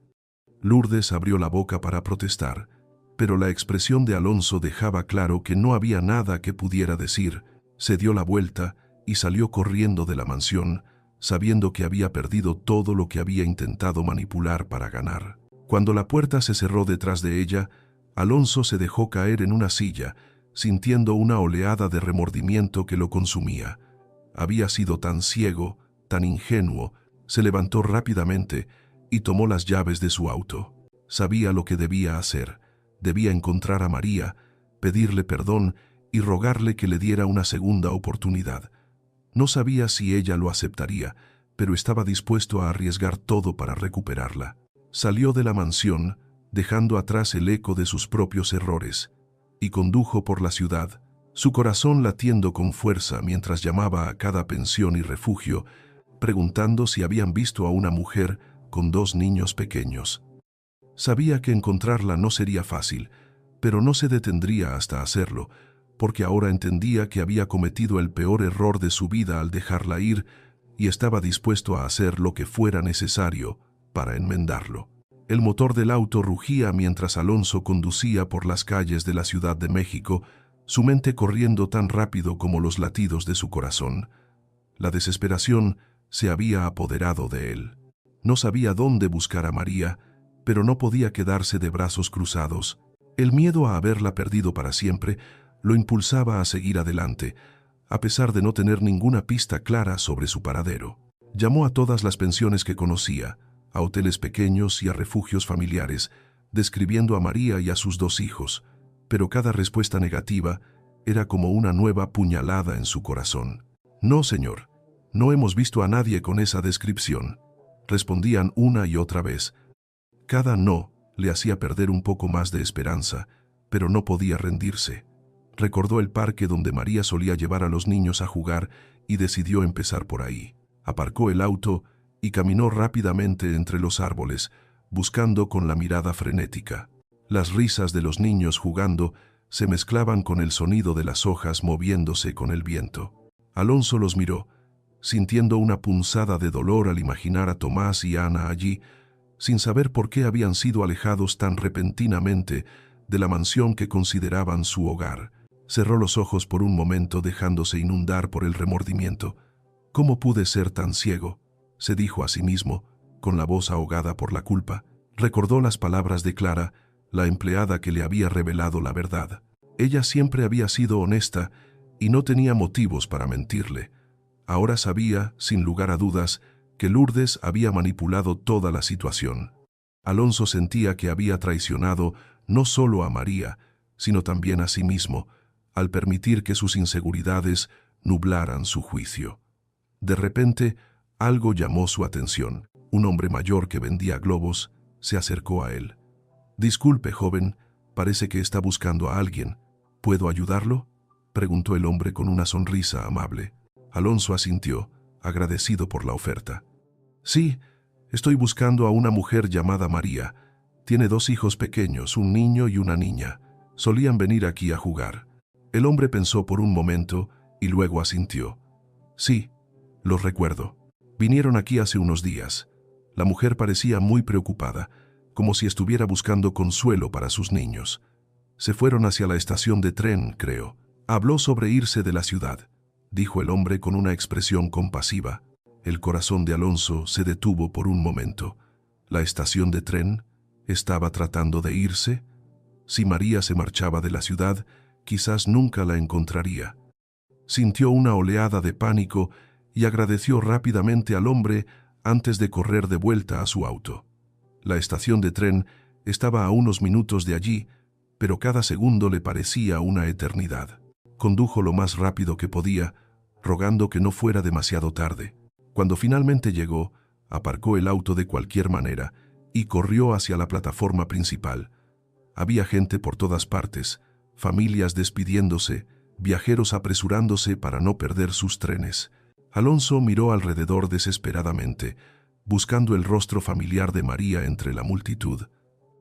Lourdes abrió la boca para protestar, pero la expresión de Alonso dejaba claro que no había nada que pudiera decir. Se dio la vuelta y salió corriendo de la mansión, sabiendo que había perdido todo lo que había intentado manipular para ganar. Cuando la puerta se cerró detrás de ella, Alonso se dejó caer en una silla, sintiendo una oleada de remordimiento que lo consumía. Había sido tan ciego, tan ingenuo. Se levantó rápidamente y tomó las llaves de su auto. Sabía lo que debía hacer. Debía encontrar a María, pedirle perdón y rogarle que le diera una segunda oportunidad. No sabía si ella lo aceptaría, pero estaba dispuesto a arriesgar todo para recuperarla. Salió de la mansión, dejando atrás el eco de sus propios errores, y condujo por la ciudad, su corazón latiendo con fuerza mientras llamaba a cada pensión y refugio, preguntando si habían visto a una mujer con 2 niños pequeños. Sabía que encontrarla no sería fácil, pero no se detendría hasta hacerlo, porque ahora entendía que había cometido el peor error de su vida al dejarla ir y estaba dispuesto a hacer lo que fuera necesario para enmendarlo. El motor del auto rugía mientras Alonso conducía por las calles de la Ciudad de México, su mente corriendo tan rápido como los latidos de su corazón. La desesperación se había apoderado de él. No sabía dónde buscar a María, pero no podía quedarse de brazos cruzados. El miedo a haberla perdido para siempre lo impulsaba a seguir adelante, a pesar de no tener ninguna pista clara sobre su paradero. Llamó a todas las pensiones que conocía, a hoteles pequeños y a refugios familiares, describiendo a María y a sus 2 hijos, pero cada respuesta negativa era como una nueva puñalada en su corazón. «No, señor, no hemos visto a nadie con esa descripción», respondían una y otra vez. Cada no le hacía perder un poco más de esperanza, pero no podía rendirse. Recordó el parque donde María solía llevar a los niños a jugar y decidió empezar por ahí. Aparcó el auto y caminó rápidamente entre los árboles, buscando con la mirada frenética. Las risas de los niños jugando se mezclaban con el sonido de las hojas moviéndose con el viento. Alonso los miró, sintiendo una punzada de dolor al imaginar a Tomás y Ana allí, sin saber por qué habían sido alejados tan repentinamente de la mansión que consideraban su hogar. Cerró los ojos por un momento dejándose inundar por el remordimiento. «¿Cómo pude ser tan ciego?», se dijo a sí mismo, con la voz ahogada por la culpa. Recordó las palabras de Clara, la empleada que le había revelado la verdad. Ella siempre había sido honesta y no tenía motivos para mentirle. Ahora sabía, sin lugar a dudas, que Lourdes había manipulado toda la situación. Alonso sentía que había traicionado no solo a María, sino también a sí mismo, al permitir que sus inseguridades nublaran su juicio. De repente, algo llamó su atención. Un hombre mayor que vendía globos se acercó a él. «Disculpe, joven, parece que está buscando a alguien. ¿Puedo ayudarlo?», preguntó el hombre con una sonrisa amable. Alonso asintió, agradecido por la oferta. «Sí, estoy buscando a una mujer llamada María. Tiene 2 hijos pequeños, un niño y una niña. Solían venir aquí a jugar». El hombre pensó por un momento y luego asintió. «Sí, los recuerdo. Vinieron aquí hace unos días». La mujer parecía muy preocupada, como si estuviera buscando consuelo para sus niños. «Se fueron hacia la estación de tren, creo. Habló sobre irse de la ciudad», dijo el hombre con una expresión compasiva. El corazón de Alonso se detuvo por un momento. ¿La estación de tren estaba tratando de irse? Si María se marchaba de la ciudad, quizás nunca la encontraría. Sintió una oleada de pánico y agradeció rápidamente al hombre antes de correr de vuelta a su auto. La estación de tren estaba a unos minutos de allí, pero cada segundo le parecía una eternidad. Condujo lo más rápido que podía, rogando que no fuera demasiado tarde. Cuando finalmente llegó, aparcó el auto de cualquier manera y corrió hacia la plataforma principal. Había gente por todas partes, familias despidiéndose, viajeros apresurándose para no perder sus trenes. Alonso miró alrededor desesperadamente, buscando el rostro familiar de María entre la multitud.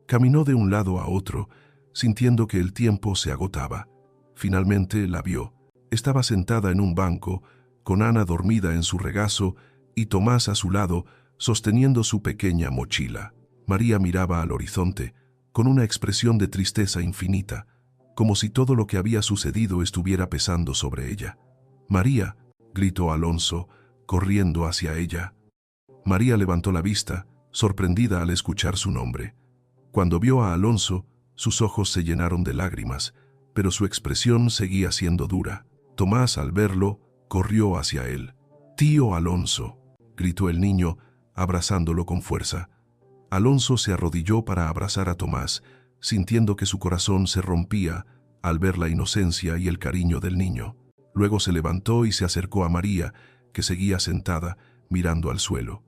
Caminó de un lado a otro, sintiendo que el tiempo se agotaba. Finalmente la vio. Estaba sentada en un banco, con Ana dormida en su regazo y Tomás a su lado, sosteniendo su pequeña mochila. María miraba al horizonte, con una expresión de tristeza infinita, como si todo lo que había sucedido estuviera pesando sobre ella. «María», gritó Alonso, corriendo hacia ella. María levantó la vista, sorprendida al escuchar su nombre. Cuando vio a Alonso, sus ojos se llenaron de lágrimas, pero su expresión seguía siendo dura. Tomás, al verlo, corrió hacia él. «Tío Alonso», gritó el niño, abrazándolo con fuerza. Alonso se arrodilló para abrazar a Tomás, sintiendo que su corazón se rompía al ver la inocencia y el cariño del niño. Luego se levantó y se acercó a María, que seguía sentada, mirando al suelo.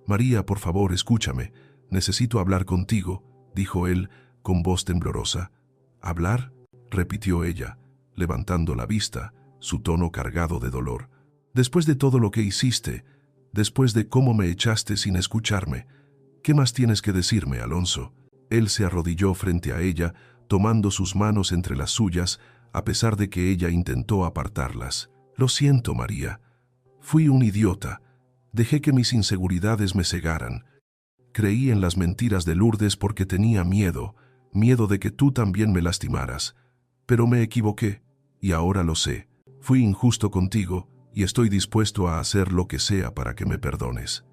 «María, por favor, escúchame. Necesito hablar contigo», dijo él, con voz temblorosa. «¿Hablar?», repitió ella, levantando la vista, su tono cargado de dolor. «Después de todo lo que hiciste, después de cómo me echaste sin escucharme, ¿qué más tienes que decirme, Alonso?». Él se arrodilló frente a ella, tomando sus manos entre las suyas, a pesar de que ella intentó apartarlas. «Lo siento, María. Fui un idiota. Dejé que mis inseguridades me cegaran. Creí en las mentiras de Lourdes porque tenía miedo de que tú también me lastimaras. Pero me equivoqué, y ahora lo sé. Fui injusto contigo, y estoy dispuesto a hacer lo que sea para que me perdones».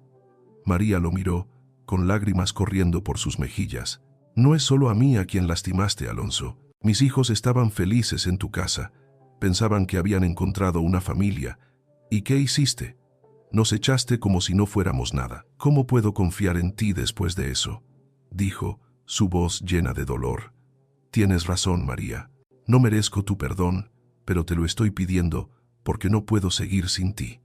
María lo miró, con lágrimas corriendo por sus mejillas. «No es solo a mí a quien lastimaste, Alonso. Mis hijos estaban felices en tu casa. Pensaban que habían encontrado una familia. ¿Y qué hiciste? Nos echaste como si no fuéramos nada. ¿Cómo puedo confiar en ti después de eso?», dijo, su voz llena de dolor. «Tienes razón, María. No merezco tu perdón, pero te lo estoy pidiendo porque no puedo seguir sin ti.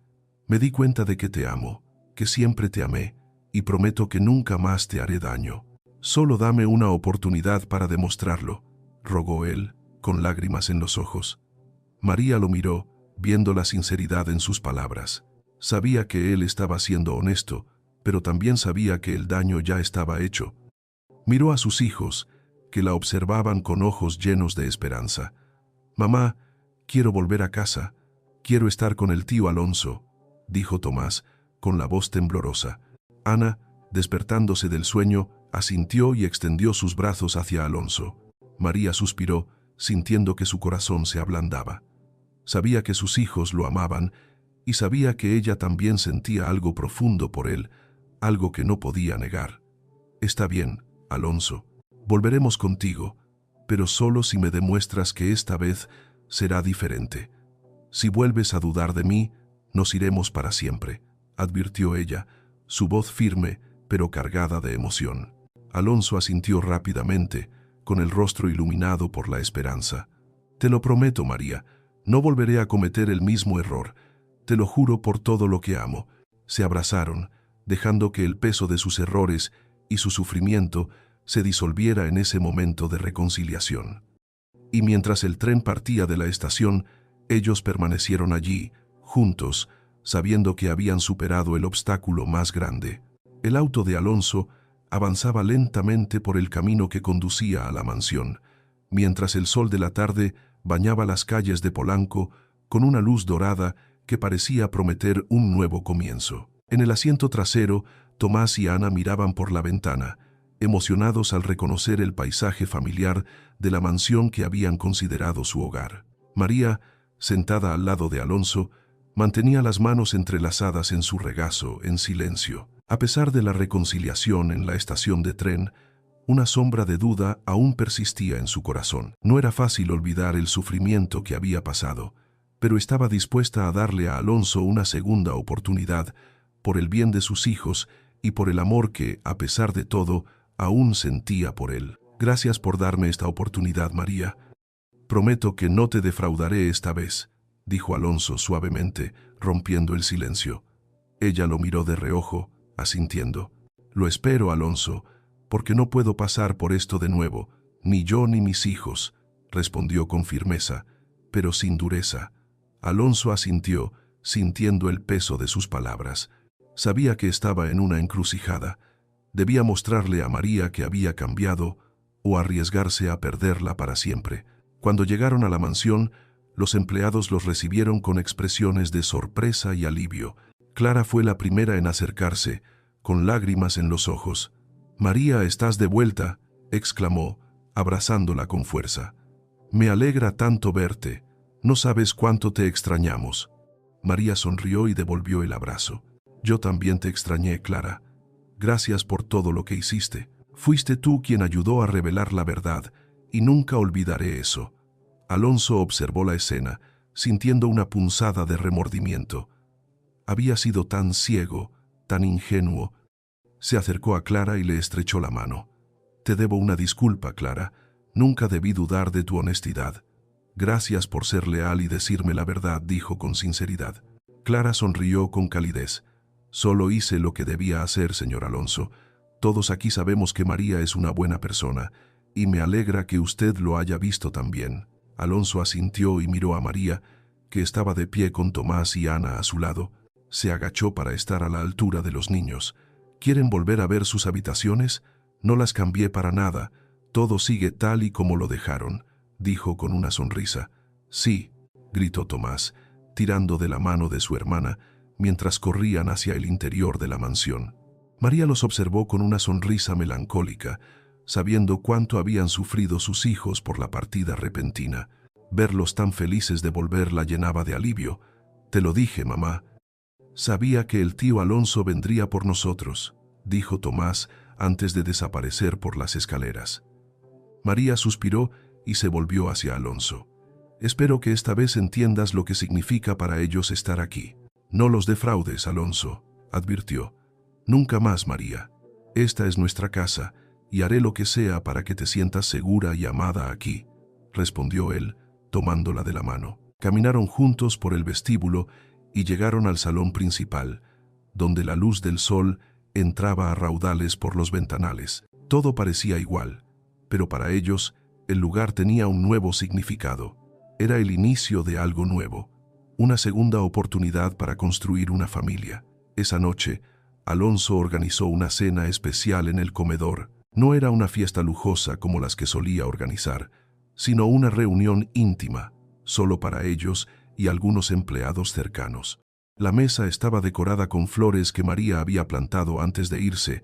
Me di cuenta de que te amo, que siempre te amé, y prometo que nunca más te haré daño. Solo dame una oportunidad para demostrarlo», rogó él, con lágrimas en los ojos. María lo miró, viendo la sinceridad en sus palabras. Sabía que él estaba siendo honesto, pero también sabía que el daño ya estaba hecho. Miró a sus hijos, que la observaban con ojos llenos de esperanza. «Mamá, quiero volver a casa. Quiero estar con el tío Alonso», dijo Tomás, con la voz temblorosa. Ana, despertándose del sueño, asintió y extendió sus brazos hacia Alonso. María suspiró, sintiendo que su corazón se ablandaba. Sabía que sus hijos lo amaban, y sabía que ella también sentía algo profundo por él, algo que no podía negar. «Está bien, Alonso. Volveremos contigo, pero solo si me demuestras que esta vez será diferente. Si vuelves a dudar de mí, nos iremos para siempre», advirtió ella, su voz firme, pero cargada de emoción. Alonso asintió rápidamente, con el rostro iluminado por la esperanza. «Te lo prometo, María, no volveré a cometer el mismo error. Te lo juro por todo lo que amo». Se abrazaron, dejando que el peso de sus errores y su sufrimiento se disolviera en ese momento de reconciliación. Y mientras el tren partía de la estación, ellos permanecieron allí, juntos, sabiendo que habían superado el obstáculo más grande. El auto de Alonso avanzaba lentamente por el camino que conducía a la mansión, mientras el sol de la tarde bañaba las calles de Polanco con una luz dorada que parecía prometer un nuevo comienzo. En el asiento trasero, Tomás y Ana miraban por la ventana, emocionados al reconocer el paisaje familiar de la mansión que habían considerado su hogar. María, sentada al lado de Alonso, mantenía las manos entrelazadas en su regazo, en silencio. A pesar de la reconciliación en la estación de tren, una sombra de duda aún persistía en su corazón. No era fácil olvidar el sufrimiento que había pasado, pero estaba dispuesta a darle a Alonso una segunda oportunidad, por el bien de sus hijos y por el amor que, a pesar de todo, aún sentía por él. «Gracias por darme esta oportunidad, María. Prometo que no te defraudaré esta vez», dijo Alonso suavemente, rompiendo el silencio. Ella lo miró de reojo, asintiendo. «Lo espero, Alonso, porque no puedo pasar por esto de nuevo, ni yo ni mis hijos», respondió con firmeza, pero sin dureza. Alonso asintió, sintiendo el peso de sus palabras. Sabía que estaba en una encrucijada. Debía mostrarle a María que había cambiado o arriesgarse a perderla para siempre. Cuando llegaron a la mansión, los empleados los recibieron con expresiones de sorpresa y alivio. Clara fue la primera en acercarse, con lágrimas en los ojos. «María, estás de vuelta», exclamó, abrazándola con fuerza. «Me alegra tanto verte. No sabes cuánto te extrañamos». María sonrió y devolvió el abrazo. «Yo también te extrañé, Clara. Gracias por todo lo que hiciste. Fuiste tú quien ayudó a revelar la verdad, y nunca olvidaré eso». Alonso observó la escena, sintiendo una punzada de remordimiento. Había sido tan ciego, tan ingenuo. Se acercó a Clara y le estrechó la mano. «Te debo una disculpa, Clara. Nunca debí dudar de tu honestidad. Gracias por ser leal y decirme la verdad», dijo con sinceridad. Clara sonrió con calidez. «Solo hice lo que debía hacer, señor Alonso. Todos aquí sabemos que María es una buena persona, y me alegra que usted lo haya visto también». Alonso asintió y miró a María, que estaba de pie con Tomás y Ana a su lado. Se agachó para estar a la altura de los niños. «¿Quieren volver a ver sus habitaciones? No las cambié para nada. Todo sigue tal y como lo dejaron», dijo con una sonrisa. «Sí», gritó Tomás, tirando de la mano de su hermana, mientras corrían hacia el interior de la mansión. María los observó con una sonrisa melancólica, sabiendo cuánto habían sufrido sus hijos por la partida repentina. Verlos tan felices de volver la llenaba de alivio. «Te lo dije, mamá. Sabía que el tío Alonso vendría por nosotros», dijo Tomás antes de desaparecer por las escaleras. María suspiró y se volvió hacia Alonso. «Espero que esta vez entiendas lo que significa para ellos estar aquí. No los defraudes, Alonso», advirtió. «Nunca más, María. Esta es nuestra casa, y haré lo que sea para que te sientas segura y amada aquí», respondió él, tomándola de la mano. Caminaron juntos por el vestíbulo y llegaron al salón principal, donde la luz del sol entraba a raudales por los ventanales. Todo parecía igual, pero para ellos el lugar tenía un nuevo significado. Era el inicio de algo nuevo, una segunda oportunidad para construir una familia. Esa noche, Alonso organizó una cena especial en el comedor. No era una fiesta lujosa como las que solía organizar, sino una reunión íntima, solo para ellos y algunos empleados cercanos. La mesa estaba decorada con flores que María había plantado antes de irse,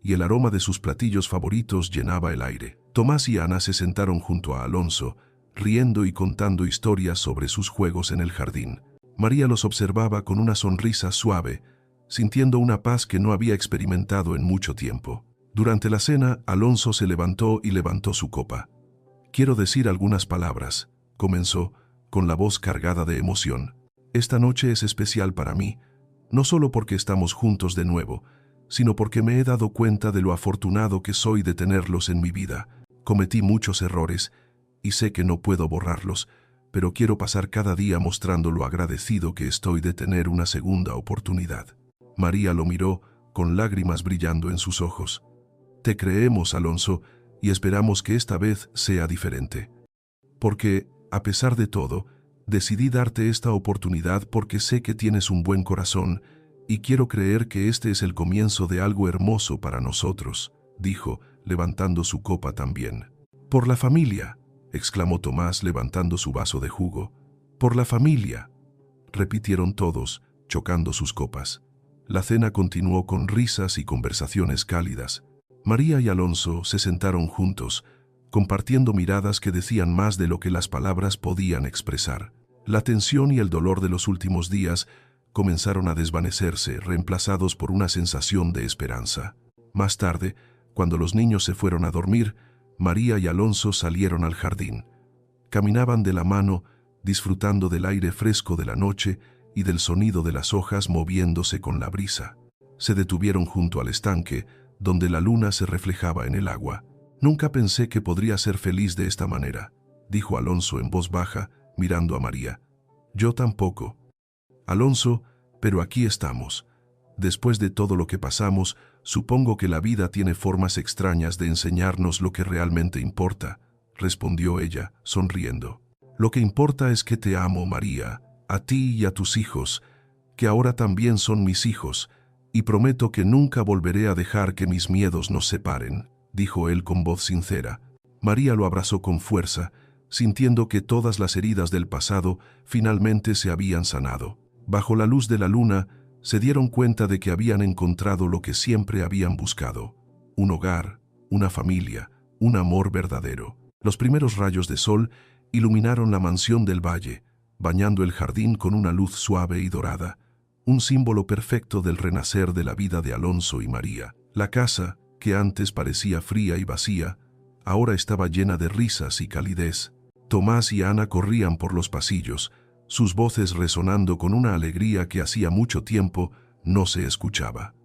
y el aroma de sus platillos favoritos llenaba el aire. Tomás y Ana se sentaron junto a Alonso, riendo y contando historias sobre sus juegos en el jardín. María los observaba con una sonrisa suave, sintiendo una paz que no había experimentado en mucho tiempo. Durante la cena, Alonso se levantó y levantó su copa. «Quiero decir algunas palabras», comenzó, con la voz cargada de emoción. «Esta noche es especial para mí, no solo porque estamos juntos de nuevo, sino porque me he dado cuenta de lo afortunado que soy de tenerlos en mi vida. Cometí muchos errores, y sé que no puedo borrarlos, pero quiero pasar cada día mostrando lo agradecido que estoy de tener una segunda oportunidad». María lo miró, con lágrimas brillando en sus ojos. «Te creemos, Alonso, y esperamos que esta vez sea diferente. Porque, a pesar de todo, decidí darte esta oportunidad porque sé que tienes un buen corazón y quiero creer que este es el comienzo de algo hermoso para nosotros», dijo, levantando su copa también. «Por la familia», exclamó Tomás levantando su vaso de jugo. «Por la familia», repitieron todos, chocando sus copas. La cena continuó con risas y conversaciones cálidas. María y Alonso se sentaron juntos, compartiendo miradas que decían más de lo que las palabras podían expresar. La tensión y el dolor de los últimos días comenzaron a desvanecerse, reemplazados por una sensación de esperanza. Más tarde, cuando los niños se fueron a dormir, María y Alonso salieron al jardín. Caminaban de la mano, disfrutando del aire fresco de la noche y del sonido de las hojas moviéndose con la brisa. Se detuvieron junto al estanque, donde la luna se reflejaba en el agua. «Nunca pensé que podría ser feliz de esta manera», dijo Alonso en voz baja, mirando a María. «Yo tampoco, Alonso, pero aquí estamos. Después de todo lo que pasamos, supongo que la vida tiene formas extrañas de enseñarnos lo que realmente importa», respondió ella, sonriendo. Lo que importa es que te amo, María, a ti y a tus hijos, que ahora también son mis hijos, y prometo que nunca volveré a dejar que mis miedos nos separen», dijo él con voz sincera. María lo abrazó con fuerza, sintiendo que todas las heridas del pasado finalmente se habían sanado. Bajo la luz de la luna, se dieron cuenta de que habían encontrado lo que siempre habían buscado: un hogar, una familia, un amor verdadero. Los primeros rayos de sol iluminaron la mansión del valle, bañando el jardín con una luz suave y dorada, un símbolo perfecto del renacer de la vida de Alonso y María. La casa, que antes parecía fría y vacía, ahora estaba llena de risas y calidez. Tomás y Ana corrían por los pasillos, sus voces resonando con una alegría que hacía mucho tiempo no se escuchaba.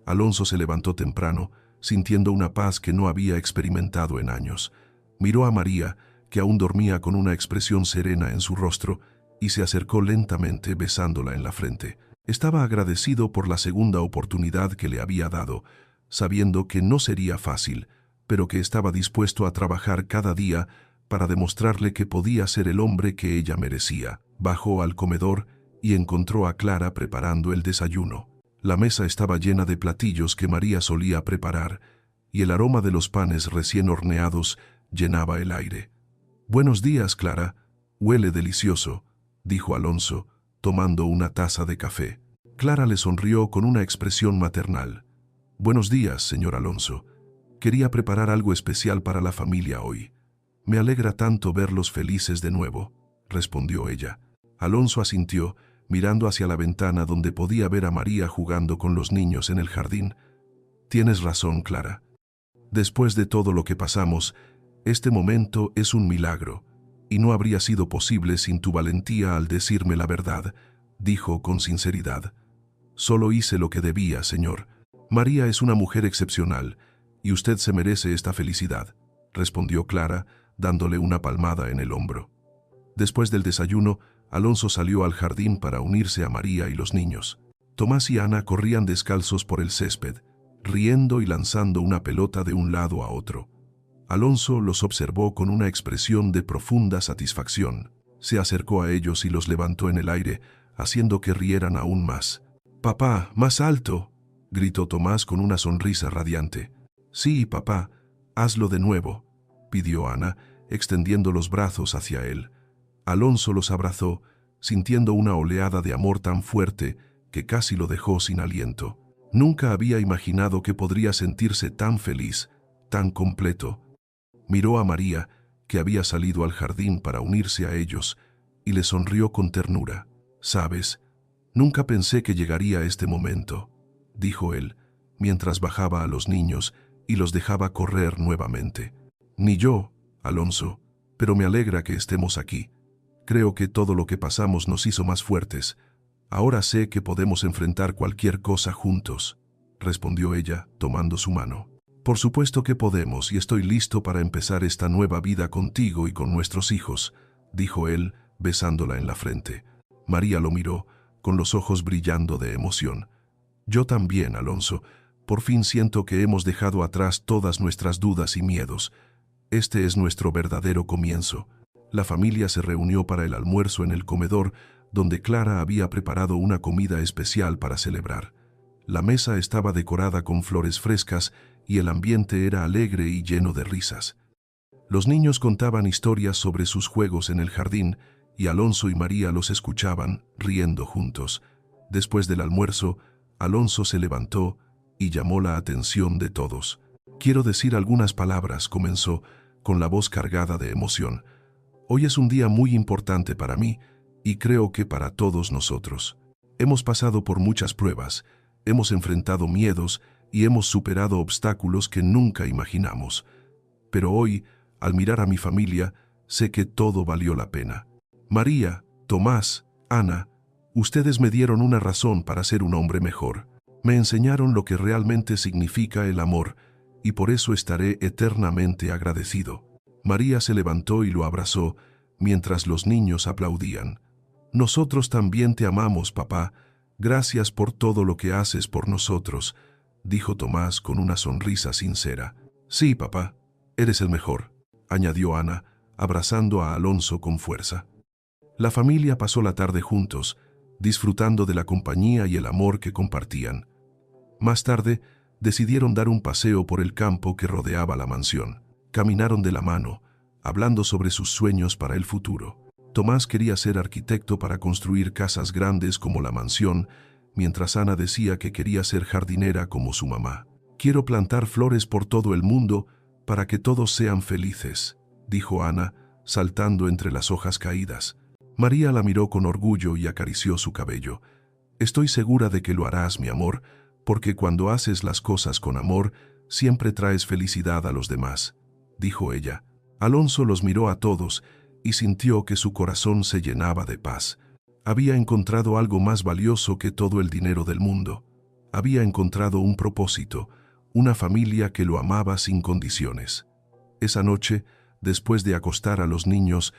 Alonso se levantó temprano, sintiendo una paz que no había experimentado en años. Miró a María, que aún dormía con una expresión serena en su rostro, y se acercó lentamente besándola en la frente. Estaba agradecido por la segunda oportunidad que le había dado, sabiendo que no sería fácil, pero que estaba dispuesto a trabajar cada día para demostrarle que podía ser el hombre que ella merecía. Bajó al comedor y encontró a Clara preparando el desayuno. La mesa estaba llena de platillos que María solía preparar, y el aroma de los panes recién horneados llenaba el aire. «Buenos días, Clara. Huele delicioso», dijo Alonso, tomando una taza de café. Clara le sonrió con una expresión maternal. «Buenos días, señor Alonso. Quería preparar algo especial para la familia hoy. Me alegra tanto verlos felices de nuevo», respondió ella. Alonso asintió, mirando hacia la ventana donde podía ver a María jugando con los niños en el jardín. «Tienes razón, Clara. Después de todo lo que pasamos, este momento es un milagro, y no habría sido posible sin tu valentía al decirme la verdad», dijo con sinceridad. «Solo hice lo que debía, señor. María es una mujer excepcional, y usted se merece esta felicidad», respondió Clara, dándole una palmada en el hombro. Después del desayuno, Alonso salió al jardín para unirse a María y los niños. Tomás y Ana corrían descalzos por el césped, riendo y lanzando una pelota de un lado a otro. Alonso los observó con una expresión de profunda satisfacción. Se acercó a ellos y los levantó en el aire, haciendo que rieran aún más. «Papá, más alto», gritó Tomás con una sonrisa radiante. «Sí, papá, hazlo de nuevo», pidió Ana, extendiendo los brazos hacia él. Alonso los abrazó, sintiendo una oleada de amor tan fuerte que casi lo dejó sin aliento. Nunca había imaginado que podría sentirse tan feliz, tan completo. Miró a María, que había salido al jardín para unirse a ellos, y le sonrió con ternura. «Sabes, nunca pensé que llegaría este momento», dijo él, mientras bajaba a los niños y los dejaba correr nuevamente. «Ni yo, Alonso, pero me alegra que estemos aquí. Creo que todo lo que pasamos nos hizo más fuertes. Ahora sé que podemos enfrentar cualquier cosa juntos», respondió ella, tomando su mano. «Por supuesto que podemos, y estoy listo para empezar esta nueva vida contigo y con nuestros hijos», dijo él, besándola en la frente. María lo miró, con los ojos brillando de emoción. «Yo también, Alonso. Por fin siento que hemos dejado atrás todas nuestras dudas y miedos. Este es nuestro verdadero comienzo». La familia se reunió para el almuerzo en el comedor, donde Clara había preparado una comida especial para celebrar. La mesa estaba decorada con flores frescas y el ambiente era alegre y lleno de risas. Los niños contaban historias sobre sus juegos en el jardín y Alonso y María los escuchaban, riendo juntos. Después del almuerzo, Alonso se levantó y llamó la atención de todos. «Quiero decir algunas palabras», comenzó, con la voz cargada de emoción. «Hoy es un día muy importante para mí y creo que para todos nosotros. Hemos pasado por muchas pruebas, hemos enfrentado miedos y hemos superado obstáculos que nunca imaginamos. Pero hoy, al mirar a mi familia, sé que todo valió la pena. María, Tomás, Ana, ustedes me dieron una razón para ser un hombre mejor. Me enseñaron lo que realmente significa el amor y por eso estaré eternamente agradecido». María se levantó y lo abrazó, mientras los niños aplaudían. «Nosotros también te amamos, papá. Gracias por todo lo que haces por nosotros», dijo Tomás con una sonrisa sincera. «Sí, papá, eres el mejor», añadió Ana, abrazando a Alonso con fuerza. La familia pasó la tarde juntos, disfrutando de la compañía y el amor que compartían. Más tarde, decidieron dar un paseo por el campo que rodeaba la mansión. Caminaron de la mano, hablando sobre sus sueños para el futuro. Tomás quería ser arquitecto para construir casas grandes como la mansión, mientras Ana decía que quería ser jardinera como su mamá. «Quiero plantar flores por todo el mundo para que todos sean felices», dijo Ana, saltando entre las hojas caídas. María la miró con orgullo y acarició su cabello. «Estoy segura de que lo harás, mi amor, porque cuando haces las cosas con amor, siempre traes felicidad a los demás», dijo ella. Alonso los miró a todos y sintió que su corazón se llenaba de paz. Había encontrado algo más valioso que todo el dinero del mundo. Había encontrado un propósito, una familia que lo amaba sin condiciones. Esa noche, después de acostar a los niños,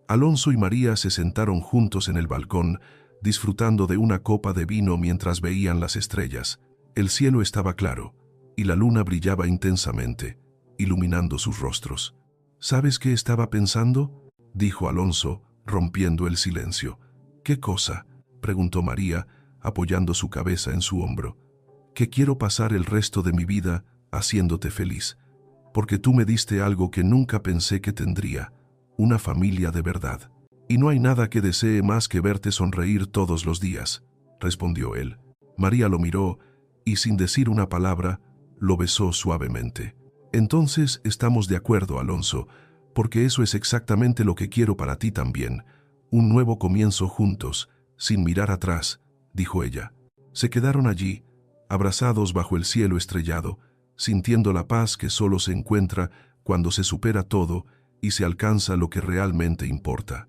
Alonso y María se sentaron juntos en el balcón, disfrutando de una copa de vino mientras veían las estrellas. El cielo estaba claro, y la luna brillaba intensamente, iluminando sus rostros. «¿Sabes qué estaba pensando?», dijo Alonso, rompiendo el silencio. «¿Qué cosa?», preguntó María, apoyando su cabeza en su hombro. «Que quiero pasar el resto de mi vida haciéndote feliz, porque tú me diste algo que nunca pensé que tendría, una familia de verdad. Y no hay nada que desee más que verte sonreír todos los días», respondió él. María lo miró y, sin decir una palabra, lo besó suavemente. «Entonces estamos de acuerdo, Alonso, porque eso es exactamente lo que quiero para ti también, un nuevo comienzo juntos, sin mirar atrás», dijo ella. Se quedaron allí, abrazados bajo el cielo estrellado, sintiendo la paz que solo se encuentra cuando se supera todo y se alcanza lo que realmente importa.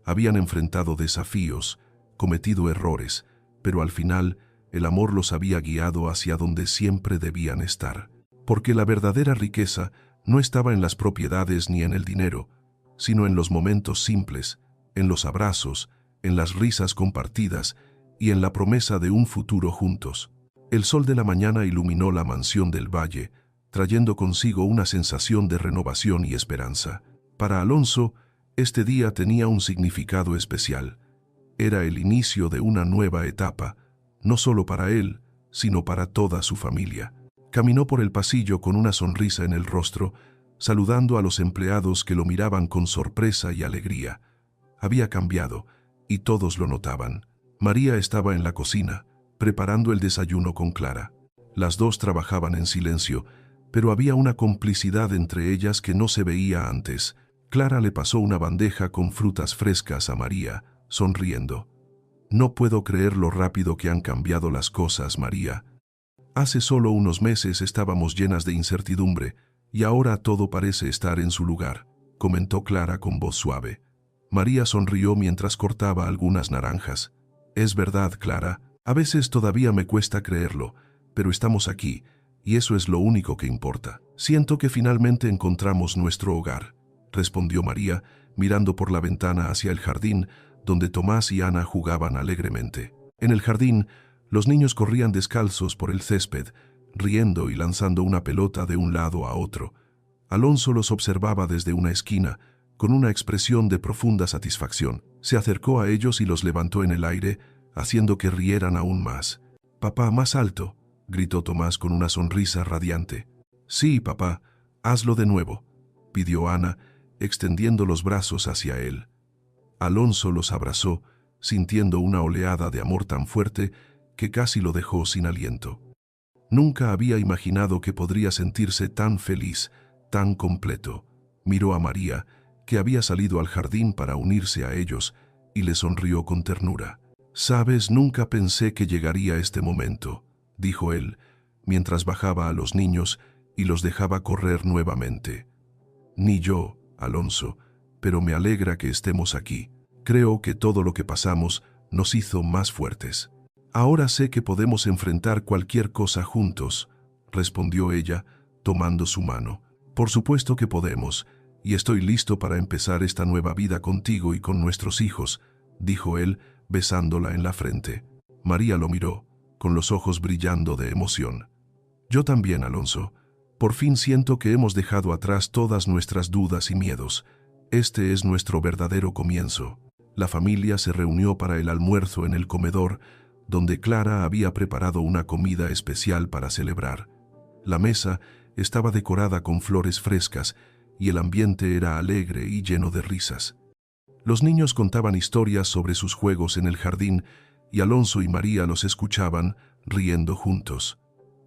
Habían enfrentado desafíos, cometido errores, pero al final el amor los había guiado hacia donde siempre debían estar. Porque la verdadera riqueza no estaba en las propiedades ni en el dinero, sino en los momentos simples, en los abrazos, en las risas compartidas y en la promesa de un futuro juntos. El sol de la mañana iluminó la mansión del valle, trayendo consigo una sensación de renovación y esperanza. Para Alonso, este día tenía un significado especial. Era el inicio de una nueva etapa, no solo para él, sino para toda su familia. Caminó por el pasillo con una sonrisa en el rostro, saludando a los empleados que lo miraban con sorpresa y alegría. Había cambiado, y todos lo notaban. María estaba en la cocina, preparando el desayuno con Clara. Las dos trabajaban en silencio, pero había una complicidad entre ellas que no se veía antes. Clara le pasó una bandeja con frutas frescas a María, sonriendo. «No puedo creer lo rápido que han cambiado las cosas, María. Hace solo unos meses estábamos llenas de incertidumbre, y ahora todo parece estar en su lugar», comentó Clara con voz suave. María sonrió mientras cortaba algunas naranjas. «Es verdad, Clara, a veces todavía me cuesta creerlo, pero estamos aquí, y eso es lo único que importa. Siento que finalmente encontramos nuestro hogar», respondió María, mirando por la ventana hacia el jardín, donde Tomás y Ana jugaban alegremente. En el jardín, los niños corrían descalzos por el césped, riendo y lanzando una pelota de un lado a otro. Alonso los observaba desde una esquina, con una expresión de profunda satisfacción. Se acercó a ellos y los levantó en el aire, haciendo que rieran aún más. «Papá, más alto», gritó Tomás con una sonrisa radiante. «Sí, papá, hazlo de nuevo», pidió Ana, extendiendo los brazos hacia él. Alonso los abrazó, sintiendo una oleada de amor tan fuerte que casi lo dejó sin aliento. Nunca había imaginado que podría sentirse tan feliz, tan completo. Miró a María, que había salido al jardín para unirse a ellos, y le sonrió con ternura. «Sabes, nunca pensé que llegaría este momento», dijo él, mientras bajaba a los niños y los dejaba correr nuevamente. «Ni yo, Alonso, pero me alegra que estemos aquí. Creo que todo lo que pasamos nos hizo más fuertes. Ahora sé que podemos enfrentar cualquier cosa juntos», respondió ella, tomando su mano. «Por supuesto que podemos, y estoy listo para empezar esta nueva vida contigo y con nuestros hijos», dijo él, besándola en la frente. María lo miró, con los ojos brillando de emoción. «Yo también, Alonso. Por fin siento que hemos dejado atrás todas nuestras dudas y miedos, Este es nuestro verdadero comienzo. La familia se reunió para el almuerzo en el comedor, donde Clara había preparado una comida especial para celebrar. La mesa estaba decorada con flores frescas y el ambiente era alegre y lleno de risas. Los niños contaban historias sobre sus juegos en el jardín y Alonso y María los escuchaban, riendo juntos.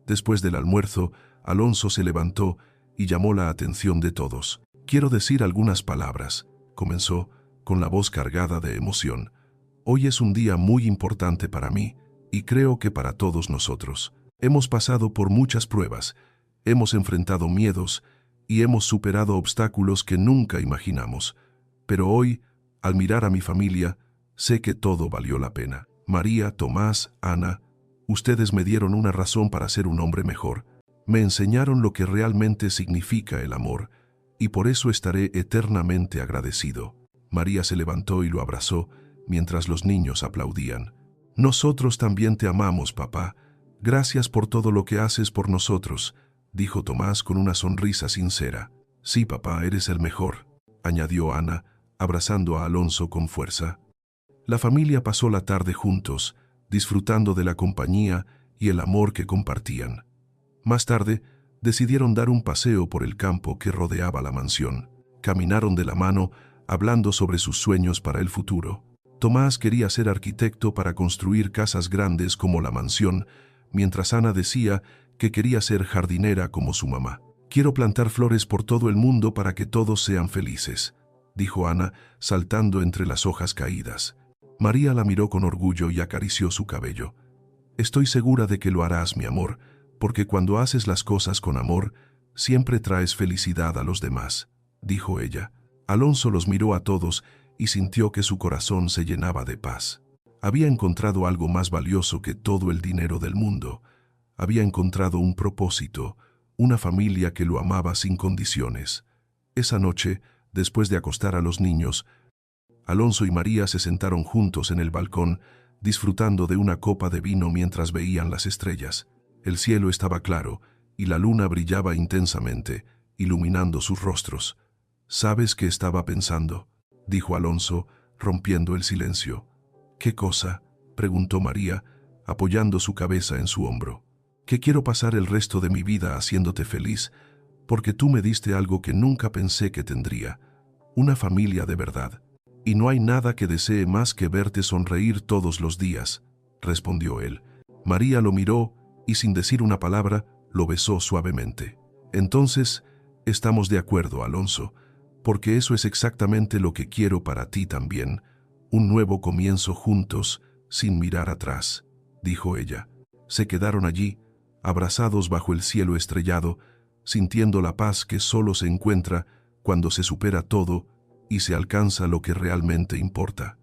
Después del almuerzo, Alonso se levantó y llamó la atención de todos. «Quiero decir algunas palabras», comenzó, con la voz cargada de emoción. «Hoy es un día muy importante para mí, y creo que para todos nosotros. Hemos pasado por muchas pruebas, hemos enfrentado miedos y hemos superado obstáculos que nunca imaginamos. Pero hoy, al mirar a mi familia, sé que todo valió la pena. María, Tomás, Ana, ustedes me dieron una razón para ser un hombre mejor. Me enseñaron lo que realmente significa el amor, y por eso estaré eternamente agradecido». María se levantó y lo abrazó, mientras los niños aplaudían. «Nosotros también te amamos, papá. Gracias por todo lo que haces por nosotros», dijo Tomás con una sonrisa sincera. «Sí, papá, eres el mejor», añadió Ana, abrazando a Alonso con fuerza. La familia pasó la tarde juntos, disfrutando de la compañía y el amor que compartían. Más tarde, decidieron dar un paseo por el campo que rodeaba la mansión. Caminaron de la mano, hablando sobre sus sueños para el futuro. Tomás quería ser arquitecto para construir casas grandes como la mansión, mientras Ana decía que quería ser jardinera como su mamá. «Quiero plantar flores por todo el mundo para que todos sean felices», dijo Ana, saltando entre las hojas caídas. María la miró con orgullo y acarició su cabello. «Estoy segura de que lo harás, mi amor, porque cuando haces las cosas con amor, siempre traes felicidad a los demás», dijo ella. Alonso los miró a todos y sintió que su corazón se llenaba de paz. Había encontrado algo más valioso que todo el dinero del mundo. Había encontrado un propósito, una familia que lo amaba sin condiciones. Esa noche, después de acostar a los niños, Alonso y María se sentaron juntos en el balcón, disfrutando de una copa de vino mientras veían las estrellas. El cielo estaba claro y la luna brillaba intensamente, iluminando sus rostros. «¿Sabes qué estaba pensando?», dijo Alonso, rompiendo el silencio. «¿Qué cosa?», preguntó María, apoyando su cabeza en su hombro. «Que quiero pasar el resto de mi vida haciéndote feliz, porque tú me diste algo que nunca pensé que tendría, una familia de verdad. Y no hay nada que desee más que verte sonreír todos los días», respondió él. María lo miró y sin decir una palabra, lo besó suavemente. «Entonces, estamos de acuerdo, Alonso, porque eso es exactamente lo que quiero para ti también, un nuevo comienzo juntos, sin mirar atrás», dijo ella. Se quedaron allí, abrazados bajo el cielo estrellado, sintiendo la paz que solo se encuentra cuando se supera todo y se alcanza lo que realmente importa.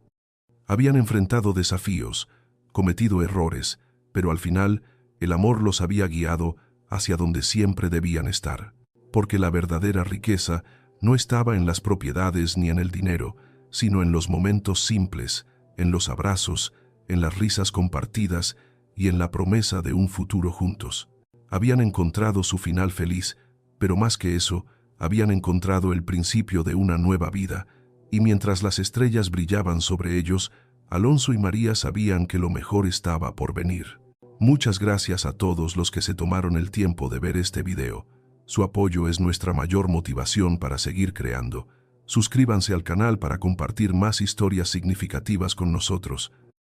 Habían enfrentado desafíos, cometido errores, pero al final el amor los había guiado hacia donde siempre debían estar. Porque la verdadera riqueza no estaba en las propiedades ni en el dinero, sino en los momentos simples, en los abrazos, en las risas compartidas y en la promesa de un futuro juntos. Habían encontrado su final feliz, pero más que eso, habían encontrado el principio de una nueva vida, y mientras las estrellas brillaban sobre ellos, Alonso y María sabían que lo mejor estaba por venir. Muchas gracias a todos los que se tomaron el tiempo de ver este video. Su apoyo es nuestra mayor motivación para seguir creando. Suscríbanse al canal para compartir más historias significativas con nosotros.